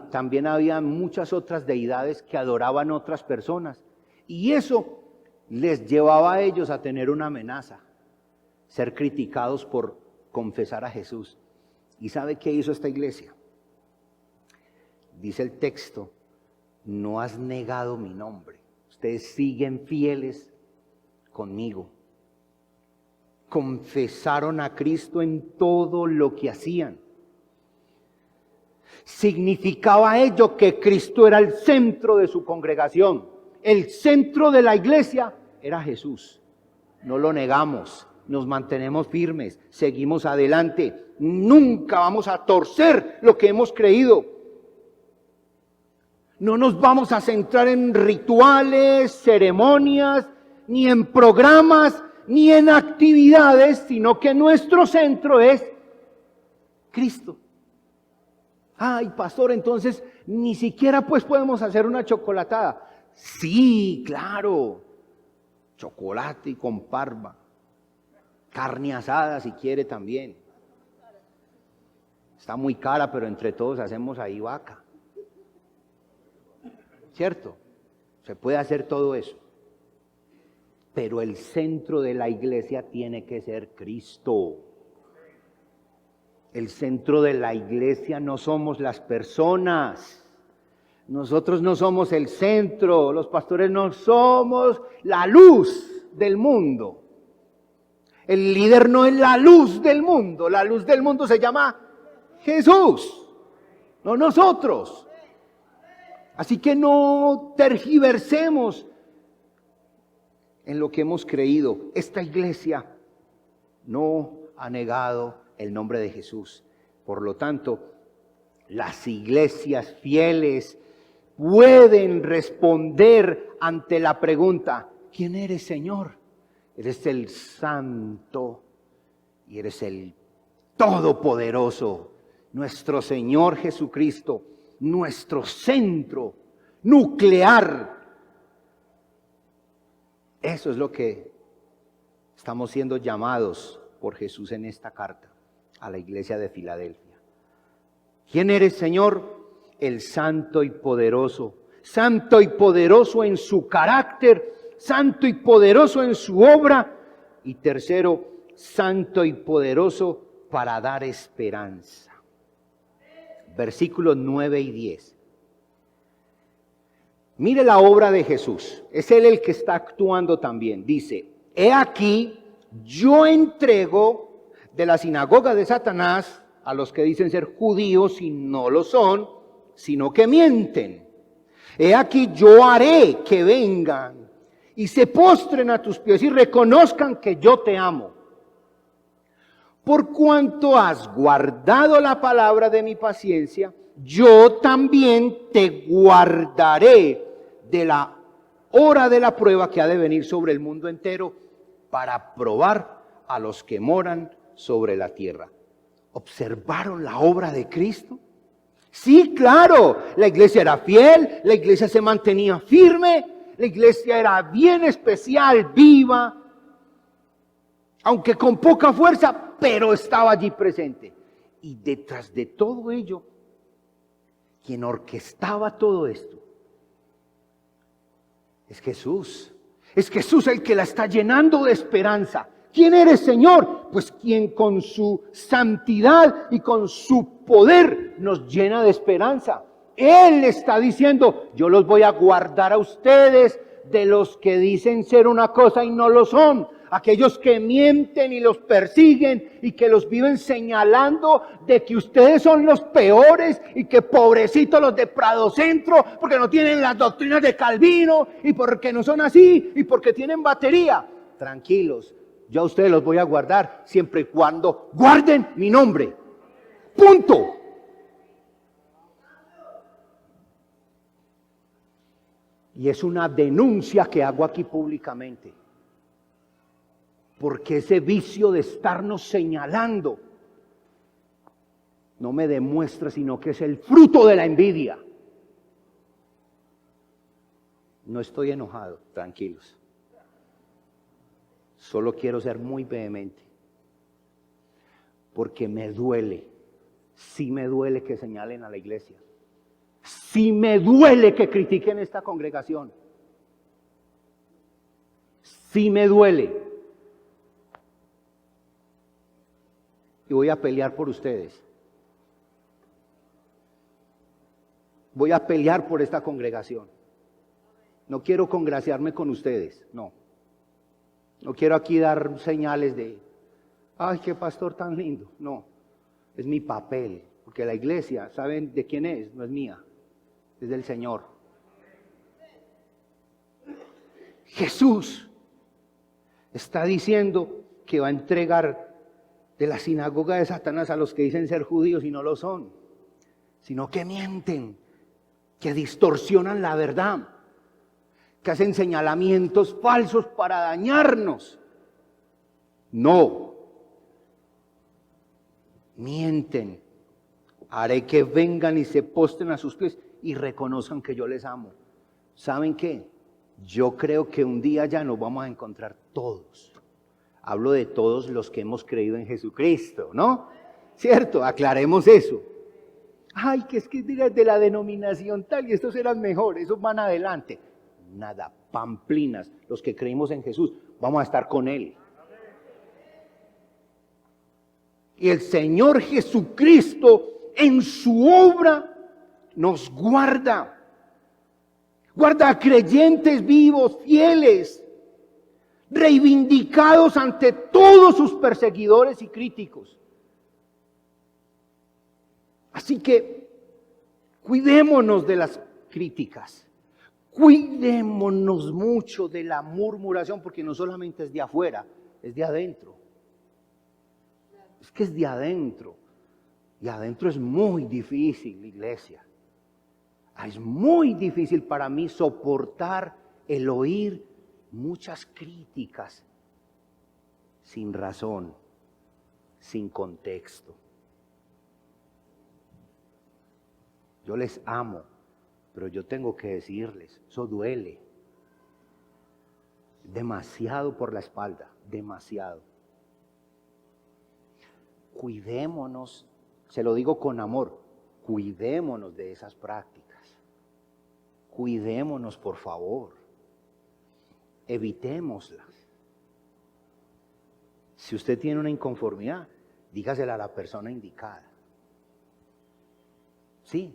Speaker 1: También había muchas otras deidades que adoraban otras personas. Y eso les llevaba a ellos a tener una amenaza, ser criticados por confesar a Jesús. ¿Y sabe qué hizo esta iglesia? Dice el texto: no has negado mi nombre. Ustedes siguen fieles conmigo. Confesaron a Cristo en todo lo que hacían. Significaba ello que Cristo era el centro de su congregación. El centro de la iglesia era Jesús. No lo negamos, nos mantenemos firmes, seguimos adelante. Nunca vamos a torcer lo que hemos creído. No nos vamos a centrar en rituales, ceremonias, ni en programas, ni en actividades, sino que nuestro centro es Cristo. Ay, pastor, entonces ni siquiera pues podemos hacer una chocolatada. Sí, claro, chocolate y con parva, carne asada si quiere también. Está muy cara, pero entre todos hacemos ahí vaca. ¿Cierto? Se puede hacer todo eso. Pero el centro de la iglesia tiene que ser Cristo. El centro de la iglesia no somos las personas. Nosotros no somos el centro. Los pastores no somos la luz del mundo. El líder no es la luz del mundo. La luz del mundo se llama Jesús, no nosotros. Así que no tergiversemos en lo que hemos creído. Esta iglesia no ha negado el nombre de Jesús. Por lo tanto, las iglesias fieles, pueden responder ante la pregunta, ¿quién eres, Señor? Eres el Santo y eres el Todopoderoso, nuestro Señor Jesucristo, nuestro centro nuclear. Eso es lo que estamos siendo llamados por Jesús en esta carta a la iglesia de Filadelfia. ¿Quién eres, Señor? El Santo y Poderoso. Santo y poderoso en su carácter, santo y poderoso en su obra. Y tercero, santo y poderoso para dar esperanza. Versículos 9 y 10. Mire la obra de Jesús. Es Él el que está actuando también. Dice, he aquí, yo entrego de la sinagoga de Satanás a los que dicen ser judíos y no lo son, sino que mienten. He aquí, yo haré que vengan y se postren a tus pies y reconozcan que yo te amo. Por cuanto has guardado la palabra de mi paciencia, yo también te guardaré de la hora de la prueba que ha de venir sobre el mundo entero para probar a los que moran sobre la tierra. ¿Observaron la obra de Cristo? Sí, claro, la iglesia era fiel, la iglesia se mantenía firme, la iglesia era bien especial, viva, aunque con poca fuerza, pero estaba allí presente. Y detrás de todo ello, quien orquestaba todo esto, es Jesús. Es Jesús el que la está llenando de esperanza. ¿Quién eres, Señor? Pues quien con su santidad y con su poder nos llena de esperanza. Él está diciendo, yo los voy a guardar a ustedes de los que dicen ser una cosa y no lo son. Aquellos que mienten y los persiguen y que los viven señalando de que ustedes son los peores y que pobrecitos los de Prado Centro porque no tienen las doctrinas de Calvino y porque no son así y porque tienen batería. Tranquilos, yo a ustedes los voy a guardar siempre y cuando guarden mi nombre. Punto. Y es una denuncia que hago aquí públicamente. Porque ese vicio de estarnos señalando no me demuestra sino que es el fruto de la envidia. No estoy enojado, tranquilos. Solo quiero ser muy vehemente. Porque me duele, sí me duele que señalen a la iglesia. Sí me duele que critiquen esta congregación. Sí me duele. Y voy a pelear por ustedes. Voy a pelear por esta congregación. No quiero congraciarme con ustedes, no. No quiero aquí dar señales de, ay, qué pastor tan lindo. No, es mi papel. Porque la iglesia, ¿saben de quién es? No es mía, es del Señor. Jesús está diciendo que va a entregar de la sinagoga de Satanás a los que dicen ser judíos y no lo son, sino que mienten, que distorsionan la verdad, que hacen señalamientos falsos para dañarnos. No, mienten. Haré que vengan y se postren a sus pies y reconozcan que yo les amo. ¿Saben qué? Yo creo que un día ya nos vamos a encontrar todos. Hablo de todos los que hemos creído en Jesucristo, ¿no? ¿Cierto? Aclaremos eso. Ay, que es que de la denominación tal y estos eran mejores, esos van adelante. Nada, pamplinas, los que creímos en Jesús, vamos a estar con Él. Y el Señor Jesucristo en su obra nos guarda. Guarda a creyentes vivos, fieles, reivindicados ante todos sus perseguidores y críticos. Así que cuidémonos de las críticas, cuidémonos mucho de la murmuración, porque no solamente es de afuera, es de adentro. Es que es de adentro, y adentro es muy difícil, iglesia. Es muy difícil para mí soportar el oír muchas críticas sin razón, sin contexto. Yo les amo, pero yo tengo que decirles, eso duele. Demasiado por la espalda, demasiado. Cuidémonos, se lo digo con amor, cuidémonos de esas prácticas. Cuidémonos, por favor. Evitémoslas. Si usted tiene una inconformidad, dígasela a la persona indicada. Sí.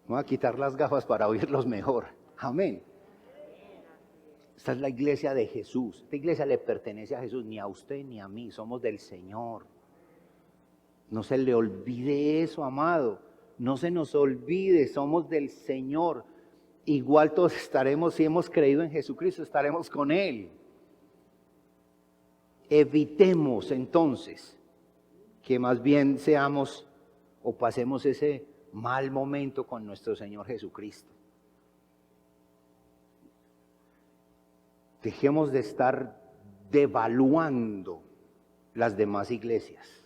Speaker 1: Voy a quitar las gafas para oírlos mejor. Amén. Esta es la iglesia de Jesús. Esta iglesia le pertenece a Jesús, ni a usted ni a mí. Somos del Señor. No se le olvide eso, amado. No se nos olvide, somos del Señor. Igual todos estaremos, si hemos creído en Jesucristo, estaremos con Él. Evitemos entonces que más bien seamos o pasemos ese mal momento con nuestro Señor Jesucristo. Dejemos de estar devaluando las demás iglesias.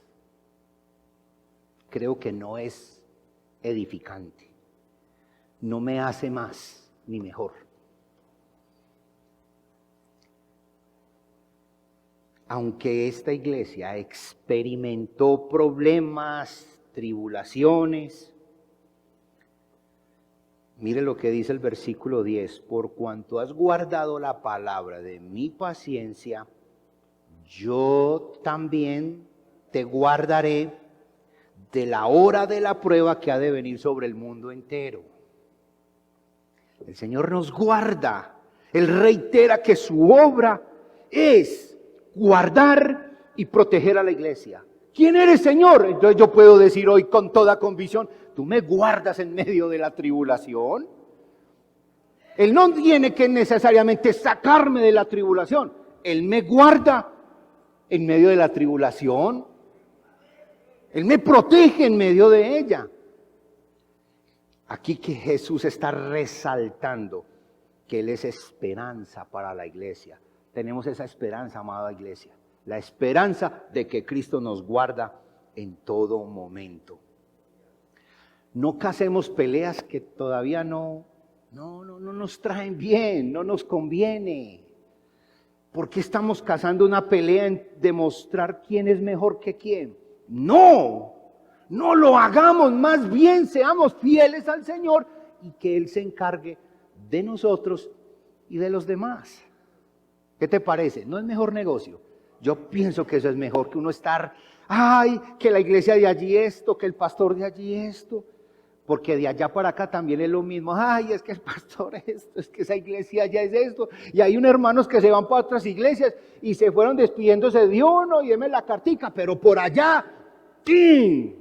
Speaker 1: Creo que no es edificante. No me hace más ni mejor. Aunque esta iglesia experimentó problemas, tribulaciones, mire lo que dice el versículo 10, por cuanto has guardado la palabra de mi paciencia, yo también te guardaré de la hora de la prueba que ha de venir sobre el mundo entero. El Señor nos guarda. Él reitera que su obra es guardar y proteger a la iglesia. ¿Quién eres, Señor? Entonces yo puedo decir hoy con toda convicción, tú me guardas en medio de la tribulación. Él no tiene que necesariamente sacarme de la tribulación. Él me guarda en medio de la tribulación. Él me protege en medio de ella. Aquí que Jesús está resaltando que Él es esperanza para la iglesia. Tenemos esa esperanza, amada iglesia. La esperanza de que Cristo nos guarda en todo momento. No casemos peleas que todavía no nos traen bien, no nos conviene. ¿Por qué estamos casando una pelea en demostrar quién es mejor que quién? No lo hagamos, más bien seamos fieles al Señor y que Él se encargue de nosotros y de los demás. ¿Qué te parece? ¿No es mejor negocio? Yo pienso que eso es mejor que uno estar, que la iglesia de allí esto, que el pastor de allí esto, porque de allá para acá también es lo mismo. Es que el pastor esto, es que esa iglesia ya es esto, y hay unos hermanos que se van para otras iglesias y se fueron despidiéndose de uno y deme la cartica, pero por allá, ¡tin!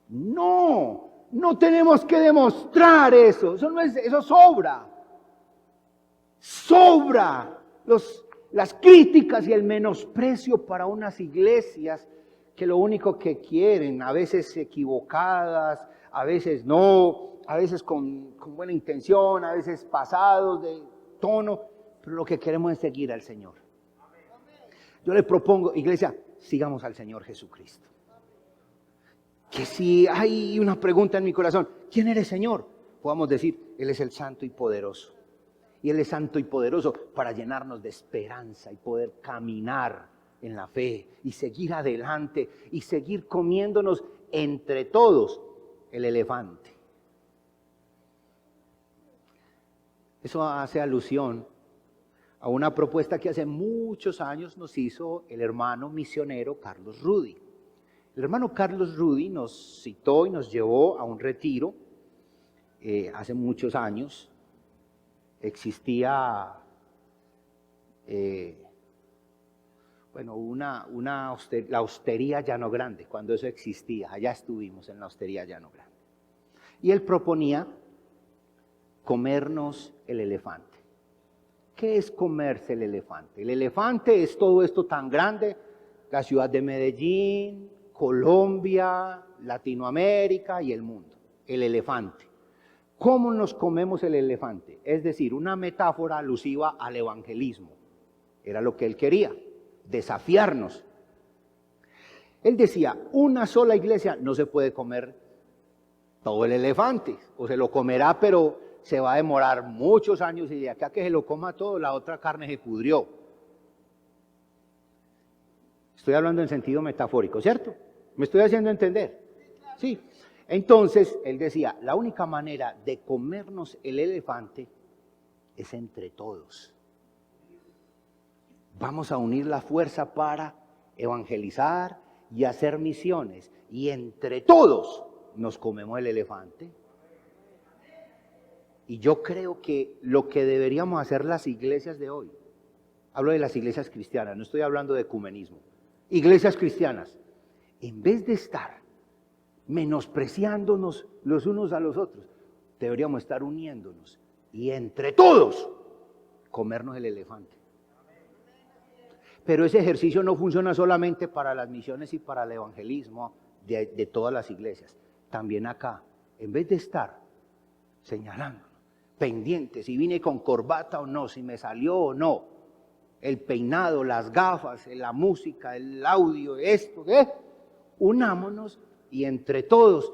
Speaker 1: No tenemos que demostrar eso, eso sobra. Sobra las críticas y el menosprecio para unas iglesias que lo único que quieren, a veces equivocadas, a veces no, a veces con buena intención, a veces pasados de tono, pero lo que queremos es seguir al Señor. Yo le propongo, iglesia, sigamos al Señor Jesucristo. Que si hay una pregunta en mi corazón, ¿quién eres, Señor? Podamos decir, Él es el santo y poderoso. Y Él es santo y poderoso para llenarnos de esperanza y poder caminar en la fe y seguir adelante y seguir comiéndonos entre todos el elefante. Eso hace alusión a una propuesta que hace muchos años nos hizo el hermano misionero Carlos Rudy. El hermano Carlos Rudy nos citó y nos llevó a un retiro hace muchos años. Existía la Hostería Llano Grande, cuando eso existía, allá estuvimos en la Hostería Llano Grande. Y él proponía comernos el elefante. ¿Qué es comerse el elefante? El elefante es todo esto tan grande, la ciudad de Medellín, Colombia, Latinoamérica y el mundo. El elefante. ¿Cómo nos comemos el elefante? Es decir, una metáfora alusiva al evangelismo. Era lo que él quería, desafiarnos. Él decía, una sola iglesia no se puede comer todo el elefante, o se lo comerá, pero se va a demorar muchos años y de acá que se lo coma todo, la otra carne se pudrió. Estoy hablando en sentido metafórico, ¿cierto? ¿Me estoy haciendo entender? Sí. Entonces, él decía, la única manera de comernos el elefante es entre todos. Vamos a unir la fuerza para evangelizar y hacer misiones. Y entre todos nos comemos el elefante. Y yo creo que lo que deberíamos hacer las iglesias de hoy, hablo de las iglesias cristianas, no estoy hablando de ecumenismo, iglesias cristianas, en vez de estar menospreciándonos los unos a los otros, deberíamos estar uniéndonos y entre todos comernos el elefante. Pero ese ejercicio no funciona solamente para las misiones y para el evangelismo de todas las iglesias. También acá, en vez de estar señalando, pendiente, si vine con corbata o no, si me salió o no, el peinado, las gafas, la música, el audio, esto, unámonos y entre todos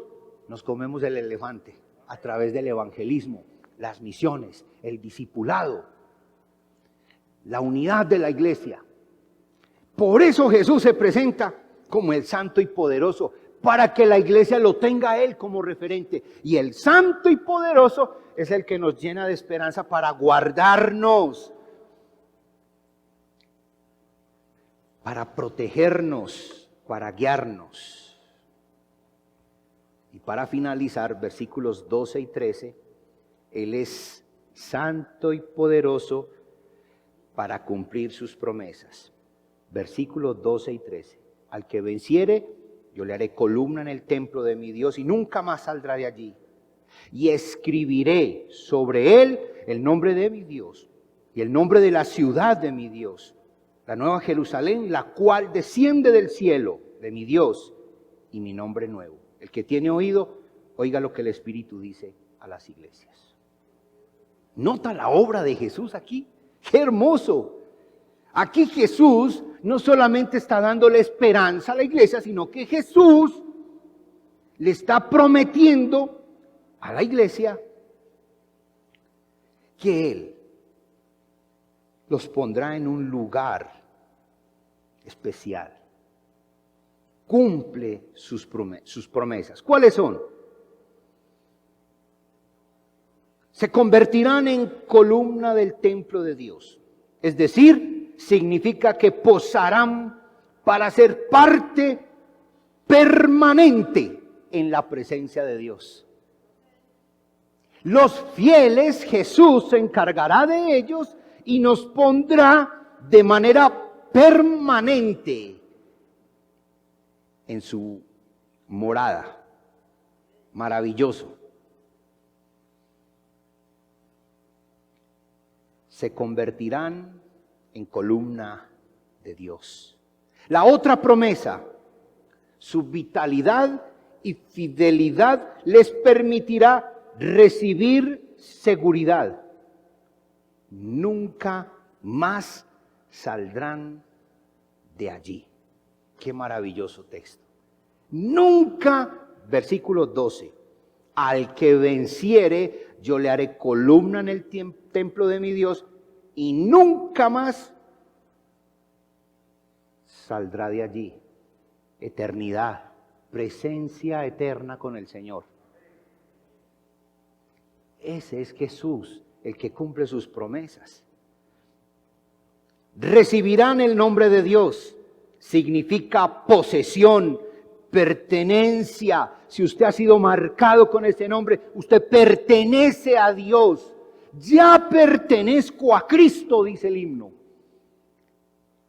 Speaker 1: nos comemos el elefante a través del evangelismo, las misiones, el discipulado, la unidad de la iglesia. Por eso Jesús se presenta como el santo y poderoso, para que la iglesia lo tenga a Él como referente. Y el santo y poderoso es el que nos llena de esperanza para guardarnos, para protegernos, para guiarnos. Y para finalizar, versículos 12 y 13, Él es santo y poderoso para cumplir sus promesas. Versículos 12 y 13. Al que venciere, yo le haré columna en el templo de mi Dios y nunca más saldrá de allí. Y escribiré sobre él el nombre de mi Dios y el nombre de la ciudad de mi Dios, la nueva Jerusalén, la cual desciende del cielo de mi Dios, y mi nombre nuevo. El que tiene oído, oiga lo que el Espíritu dice a las iglesias. ¿Nota la obra de Jesús aquí? ¡Qué hermoso! Aquí Jesús no solamente está dándole esperanza a la iglesia, sino que Jesús le está prometiendo a la iglesia que Él los pondrá en un lugar especial. Cumple sus promesas. ¿Cuáles son? Se convertirán en columna del templo de Dios. Es decir, significa que posarán para ser parte permanente en la presencia de Dios. Los fieles, Jesús se encargará de ellos y nos pondrá de manera permanente en su morada. Maravilloso. Se convertirán en columna de Dios. La otra promesa, su vitalidad y fidelidad les permitirá recibir seguridad. Nunca más saldrán de allí. Qué maravilloso texto. Nunca, versículo 12, al que venciere, yo le haré columna en el templo de mi Dios y nunca más saldrá de allí. Eternidad, presencia eterna con el Señor. Ese es Jesús, el que cumple sus promesas. Recibirán el nombre de Dios. Significa posesión, pertenencia. Si usted ha sido marcado con ese nombre, usted pertenece a Dios. Ya pertenezco a Cristo, dice el himno.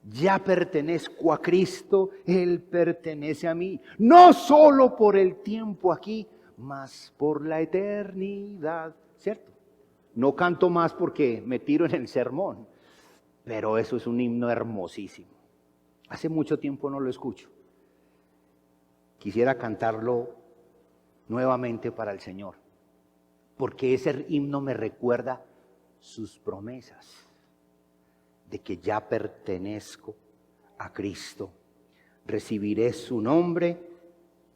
Speaker 1: Ya pertenezco a Cristo, Él pertenece a mí. No solo por el tiempo aquí, mas por la eternidad. ¿Cierto? No canto más porque me tiro en el sermón, pero eso es un himno hermosísimo. Hace mucho tiempo no lo escucho. quisiera cantarlo nuevamente para el Señor, porque ese himno me recuerda sus promesas de que ya pertenezco a Cristo, recibiré su nombre,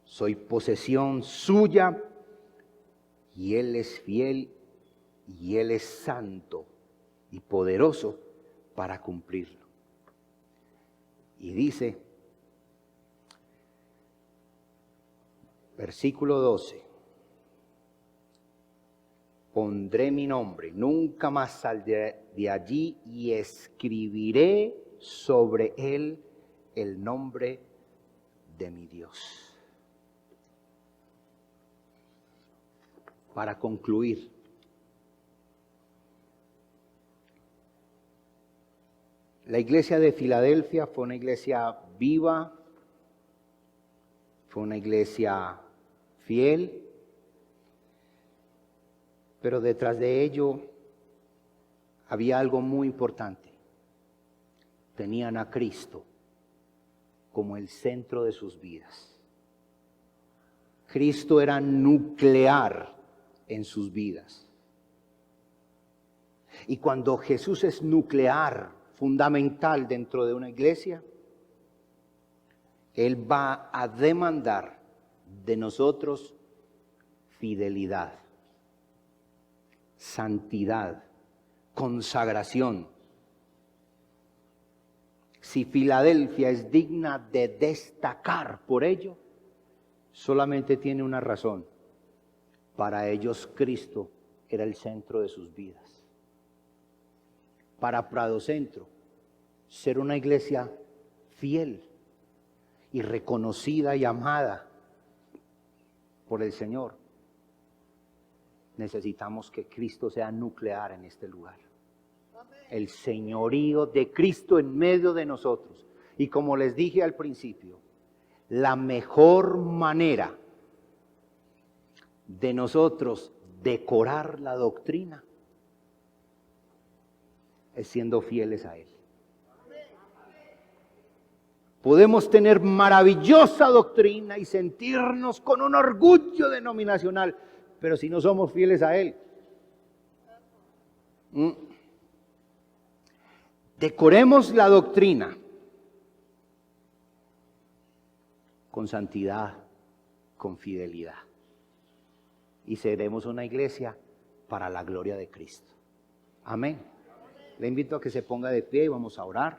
Speaker 1: soy posesión suya, y Él es fiel y Él es santo y poderoso para cumplirlo. Y dice, versículo 12, pondré mi nombre, nunca más saldré de allí, y escribiré sobre él el nombre de mi Dios. Para concluir, la iglesia de Filadelfia fue una iglesia viva, fue una iglesia fiel, pero detrás de ello había algo muy importante. Tenían a Cristo como el centro de sus vidas. Cristo era nuclear en sus vidas. Y cuando Jesús es nuclear, fundamental dentro de una iglesia, Él va a demandar de nosotros fidelidad, santidad, consagración. Si Filadelfia es digna de destacar por ello, solamente tiene una razón. Para ellos Cristo era el centro de sus vidas. Para Prado Centro, ser una iglesia fiel y reconocida y amada por el Señor, necesitamos que Cristo sea nuclear en este lugar. El señorío de Cristo en medio de nosotros. Y como les dije al principio, la mejor manera de nosotros decorar la doctrina es siendo fieles a Él. Podemos tener maravillosa doctrina y sentirnos con un orgullo denominacional, pero si no somos fieles a Él, decoremos la doctrina con santidad, con fidelidad, y seremos una iglesia para la gloria de Cristo. Amén. Le invito a que se ponga de pie y vamos a orar.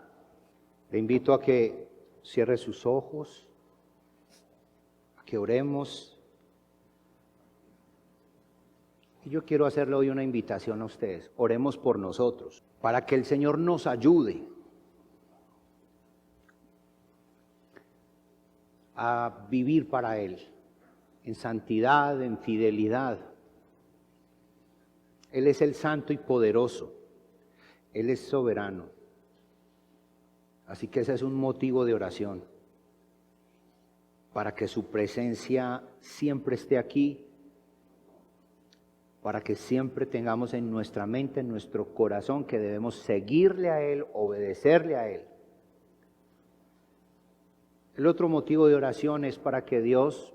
Speaker 1: Le invito a que cierre sus ojos, a que oremos. Y yo quiero hacerle hoy una invitación a ustedes. Oremos por nosotros, para que el Señor nos ayude a vivir para Él, en santidad, en fidelidad. Él es el santo y poderoso. Él es soberano. Así que ese es un motivo de oración, para que su presencia siempre esté aquí, para que siempre tengamos en nuestra mente, en nuestro corazón, que debemos seguirle a Él, obedecerle a Él. El otro motivo de oración es para que Dios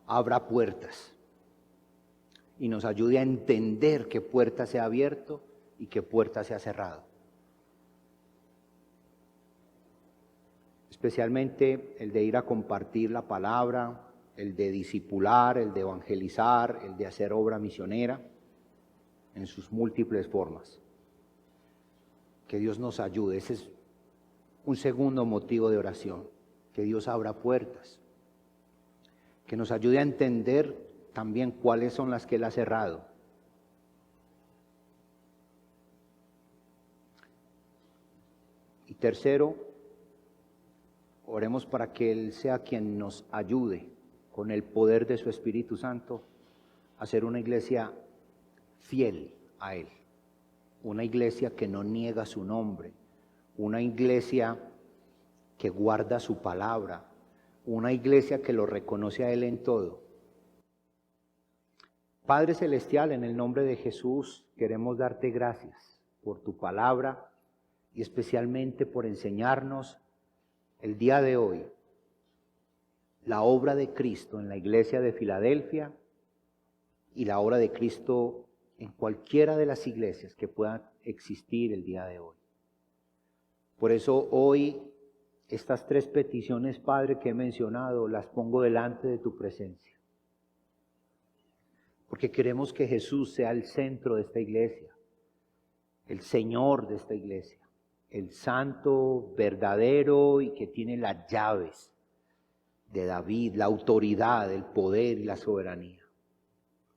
Speaker 1: abra puertas y nos ayude a entender qué puerta se ha abierto y qué puerta se ha cerrado. Especialmente el de ir a compartir la palabra, el de discipular, el de evangelizar, el de hacer obra misionera en sus múltiples formas. Que Dios nos ayude. Ese es un segundo motivo de oración. Que Dios abra puertas. Que nos ayude a entender también cuáles son las que Él ha cerrado. Y tercero, oremos para que Él sea quien nos ayude con el poder de su Espíritu Santo a ser una iglesia fiel a Él. Una iglesia que no niega su nombre. Una iglesia que guarda su palabra. Una iglesia que lo reconoce a Él en todo. Padre Celestial, en el nombre de Jesús, queremos darte gracias por tu palabra y especialmente por enseñarnos el día de hoy la obra de Cristo en la iglesia de Filadelfia y la obra de Cristo en cualquiera de las iglesias que puedan existir el día de hoy. Por eso hoy estas 3 peticiones, Padre, que he mencionado, las pongo delante de tu presencia. Porque queremos que Jesús sea el centro de esta iglesia, el Señor de esta iglesia, el santo verdadero y que tiene las llaves de David, la autoridad, el poder y la soberanía.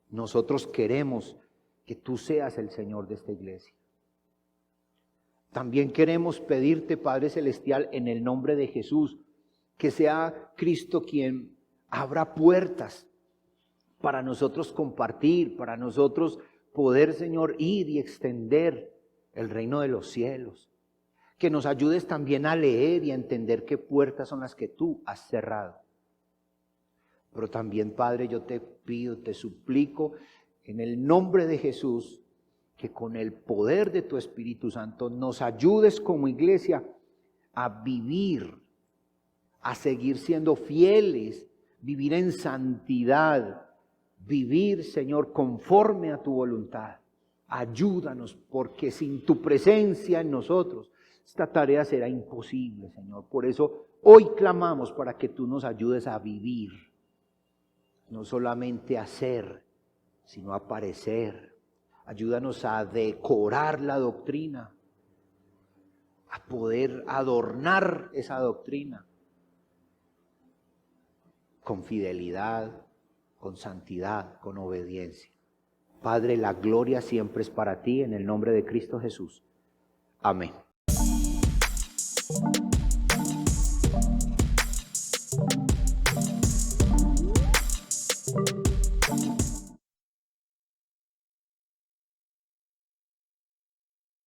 Speaker 1: Nosotros queremos que tú seas el Señor de esta iglesia. También queremos pedirte, Padre Celestial, en el nombre de Jesús, que sea Cristo quien abra puertas para nosotros compartir, para nosotros poder, Señor, ir y extender el reino de los cielos. Que nos ayudes también a leer y a entender qué puertas son las que tú has cerrado. Pero también, Padre, yo te pido, te suplico, en el nombre de Jesús, que con el poder de tu Espíritu Santo nos ayudes como iglesia a vivir, a seguir siendo fieles, vivir en santidad, vivir, Señor, conforme a tu voluntad. Ayúdanos, porque sin tu presencia en nosotros, esta tarea será imposible, Señor. Por eso hoy clamamos para que tú nos ayudes a vivir, no solamente a ser, sino a parecer. Ayúdanos a decorar la doctrina, a poder adornar esa doctrina con fidelidad, con santidad, con obediencia. Padre, la gloria siempre es para ti, en el nombre de Cristo Jesús. Amén.